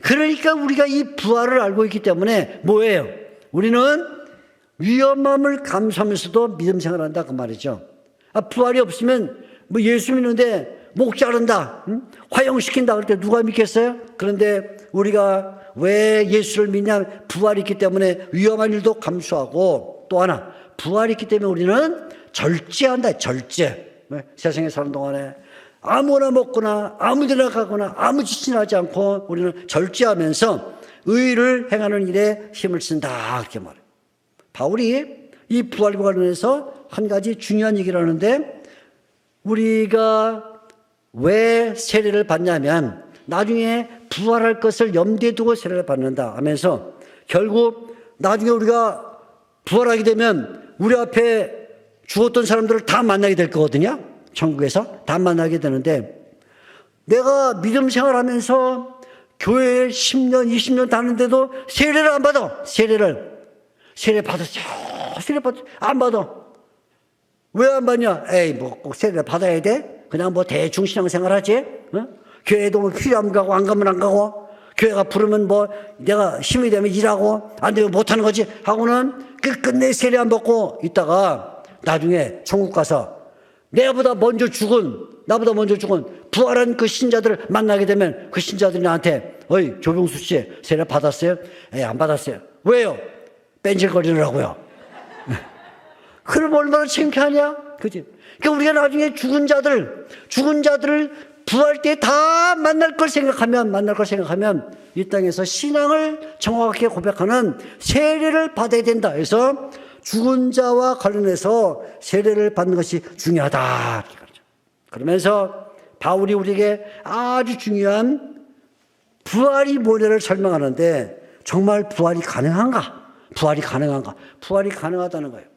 그러니까 우리가 이 부활을 알고 있기 때문에 뭐예요? 우리는 위험함을 감수하면서도 믿음 생활한다 그 말이죠. 부활이 없으면 뭐 예수 믿는데 목 자른다, 화형시킨다 그럴 때 누가 믿겠어요? 그런데 우리가 왜 예수를 믿냐? 부활이 있기 때문에 위험한 일도 감수하고 또 하나 부활이 있기 때문에 우리는 절제한다. 절제. 세상에 사는 동안에 아무나 먹거나 아무 데나 가거나 아무 짓이나 하지 않고 우리는 절제하면서 의를 행하는 일에 힘을 쓴다 그렇게 말해요. 바울이 이 부활과 관련해서 한 가지 중요한 얘기를 하는데 우리가 왜 세례를 받냐면 나중에 부활할 것을 염두에 두고 세례를 받는다 하면서 결국 나중에 우리가 부활하게 되면 우리 앞에 죽었던 사람들을 다 만나게 될 거거든요. 천국에서 다 만나게 되는데 내가 믿음 생활하면서 교회에 10년, 20년 다녔는데도 세례를 안 받아. 세례 받았어요. 안 받아. 왜 안 받냐? 에이, 뭐 꼭 세례를 받아야 돼? 그냥 뭐 대충 신앙생활 하지? 교회도 뭐 필요하면 가고 안 가면 안 가고 교회가 부르면 뭐 내가 힘이 되면 일하고 안 되면 못하는 거지 하고는 끝내 세례 안 받고 있다가 나중에 천국 가서 나보다 먼저 죽은 부활한 그 신자들을 만나게 되면 그 신자들이 나한테 어이 조병수 씨 세례 받았어요? 안 받았어요. 왜요? 뺀질거리느라고요. 그럼 얼마나 창피하냐? 그지? 그러니까 우리가 나중에 죽은 자들을 부활 때 다 만날 걸 생각하면 이 땅에서 신앙을 정확하게 고백하는 세례를 받아야 된다. 그래서 죽은 자와 관련해서 세례를 받는 것이 중요하다. 그러면서 바울이 우리에게 아주 중요한 부활이 뭐냐를 설명하는데 정말 부활이 가능한가? 부활이 가능하다는 거예요.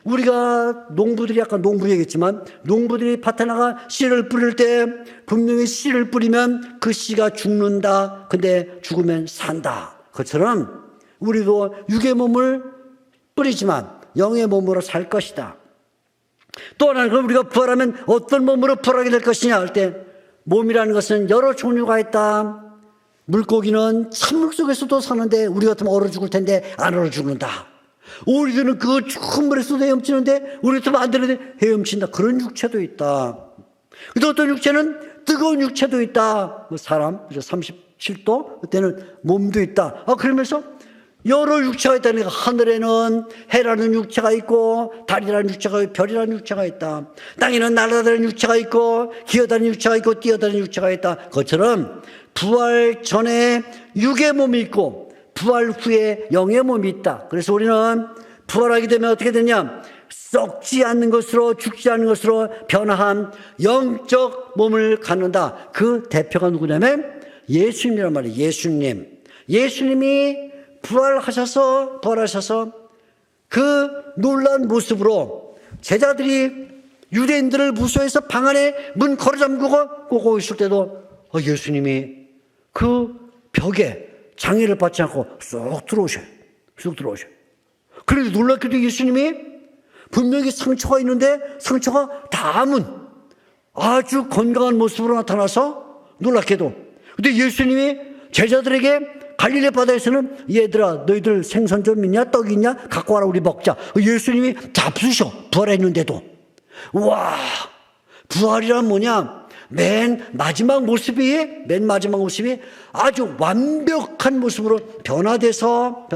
우리가 농부들이 아까 농부 얘기했지만 농부들이 밭에 나가 씨를 뿌릴 때 분명히 씨를 뿌리면 그 씨가 죽는다. 근데 죽으면 산다. 그처럼 우리도 육의 몸을 뿌리지만 영의 몸으로 살 것이다. 또 하나는 그럼 우리가 부활하면 어떤 몸으로 부활하게 될 것이냐 할 때 몸이라는 것은 여러 종류가 있다. 물고기는 찬물 속에서도 사는데 우리 같으면 얼어 죽을 텐데 안 얼어 죽는다. 오리들은 그 추운 물에서도 헤엄치는데 우리 같으면 안 되는데 헤엄친다. 그런 육체도 있다. 또 어떤 육체는 뜨거운 육체도 있다. 사람 37도 그때는 몸도 있다. 그러면서 여러 육체가 있다는 거. 하늘에는 해라는 육체가 있고 달이라는 육체가 있고 별이라는 육체가 있다. 땅에는 날아다니는 육체가 있고 기어다니는 육체가 있고 뛰어다니는 육체가 있다. 그것처럼 부활 전에 육의 몸이 있고 부활 후에 영의 몸이 있다. 그래서 우리는 부활하게 되면 어떻게 되냐? 썩지 않는 것으로 죽지 않는 것으로 변화한 영적 몸을 갖는다. 그 대표가 누구냐면 예수님이란 말이에요. 예수님이 부활하셔서 그 놀라운 모습으로 제자들이 유대인들을 무서워해서 방 안에 문 걸어 잠그고 꼬고 있을 때도 예수님이 그 벽에 장애를 받지 않고 쏙 들어오셔요. 그런데 놀랍게도 예수님이 분명히 상처가 있는데 상처가 닿으면 아주 건강한 모습으로 나타나서 놀랍게도. 근데 예수님이 제자들에게 갈릴리 바다에서는 얘들아 너희들 생선 좀 있냐? 떡 있냐? 갖고 와라 우리 먹자. 예수님이 잡수셔. 부활했는데도. 와, 부활이란 뭐냐? 맨 마지막 모습이 아주 완벽한 모습으로 변화돼서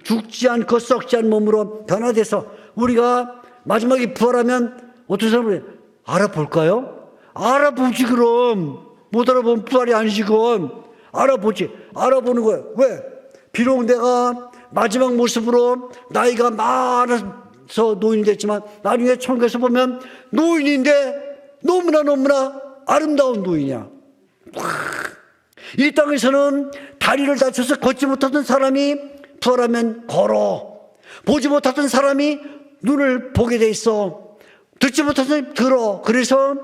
죽지 않고 썩지 않은 몸으로 변화돼서 우리가 마지막에 부활하면 어떤 사람을 알아볼까요? 알아보지. 그럼 못 알아보면 부활이 아니지. 그건 알아보는 거예요. 왜? 비록 내가 마지막 모습으로 나이가 많아서 노인이 됐지만 나중에 천국에서 보면 노인인데 너무나 아름다운 노인이야. 이 땅에서는 다리를 다쳐서 걷지 못하던 사람이 부활하면 걸어. 보지 못하던 사람이 눈을 보게 돼 있어. 듣지 못하던 사람이 들어. 그래서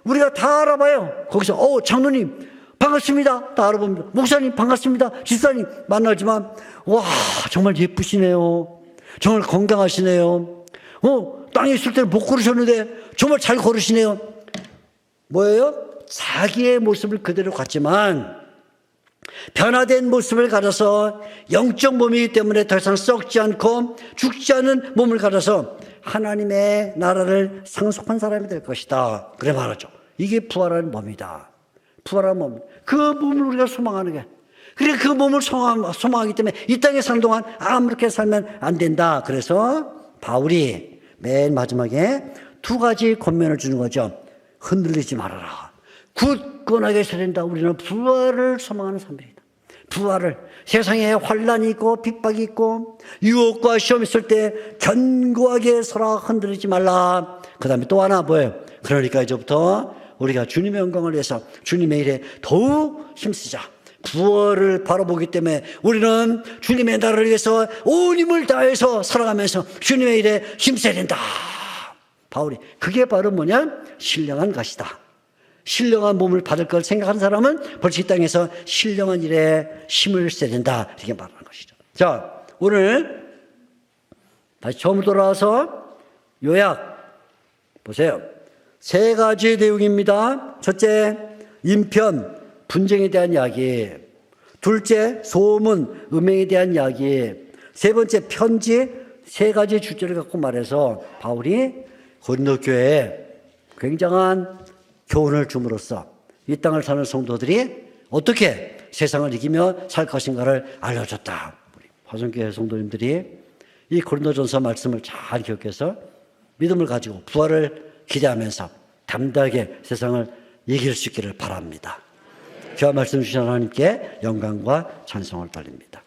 우리가 다 알아봐요. 거기서 장로님 반갑습니다. 다 알아봅니다. 목사님 반갑습니다. 집사님 만나지만 와 정말 예쁘시네요. 정말 건강하시네요. 땅에 있을 때는 못 걸으셨는데 정말 잘 걸으시네요. 뭐예요? 자기의 모습을 그대로 갖지만 변화된 모습을 가져서 영적 몸이기 때문에 더 이상 썩지 않고 죽지 않은 몸을 가져서 하나님의 나라를 상속한 사람이 될 것이다. 그래 말하죠. 이게 부활하는 몸이다. 부활한 몸. 그 몸을 우리가 소망하는 게. 그래 그 몸을 소망하기 때문에 이 땅에 사는 동안 아무렇게 살면 안 된다. 그래서 바울이 맨 마지막에 두 가지 권면을 주는 거죠. 흔들리지 말아라. 굳건하게 서야 된다. 우리는 부활을 소망하는 사람들이다. 부활을. 세상에 환란이 있고 핍박이 있고 유혹과 시험이 있을 때 견고하게 서라. 흔들리지 말라. 그 다음에 또 하나 뭐예요? 그러니까 이제부터 우리가 주님의 영광을 위해서 주님의 일에 더욱 힘쓰자. 부활을 바라보기 때문에 우리는 주님의 나라를 위해서 온 힘을 다해서 살아가면서 주님의 일에 힘써야 된다. 바울이 그게 바로 뭐냐? 신령한 것이다. 신령한 몸을 받을 걸 생각하는 사람은 벌써 이 땅에서 신령한 일에 힘을 써야 된다. 이렇게 말하는 것이죠. 자, 오늘 다시 처음으로 돌아와서 요약 보세요. 세 가지 내용입니다. 첫째, 인편, 분쟁에 대한 이야기. 둘째, 소문, 음행에 대한 이야기. 세 번째, 편지. 세 가지 주제를 갖고 말해서 바울이 고린도 교회에 굉장한 교훈을 줌으로써 이 땅을 사는 성도들이 어떻게 세상을 이기며 살 것인가를 알려줬다. 우리 화성교회 성도님들이 이 고린도전서 말씀을 잘 기억해서 믿음을 가지고 부활을 기대하면서 담대하게 세상을 이길 수 있기를 바랍니다. 귀한 말씀 주신 하나님께 영광과 찬송을 돌립니다.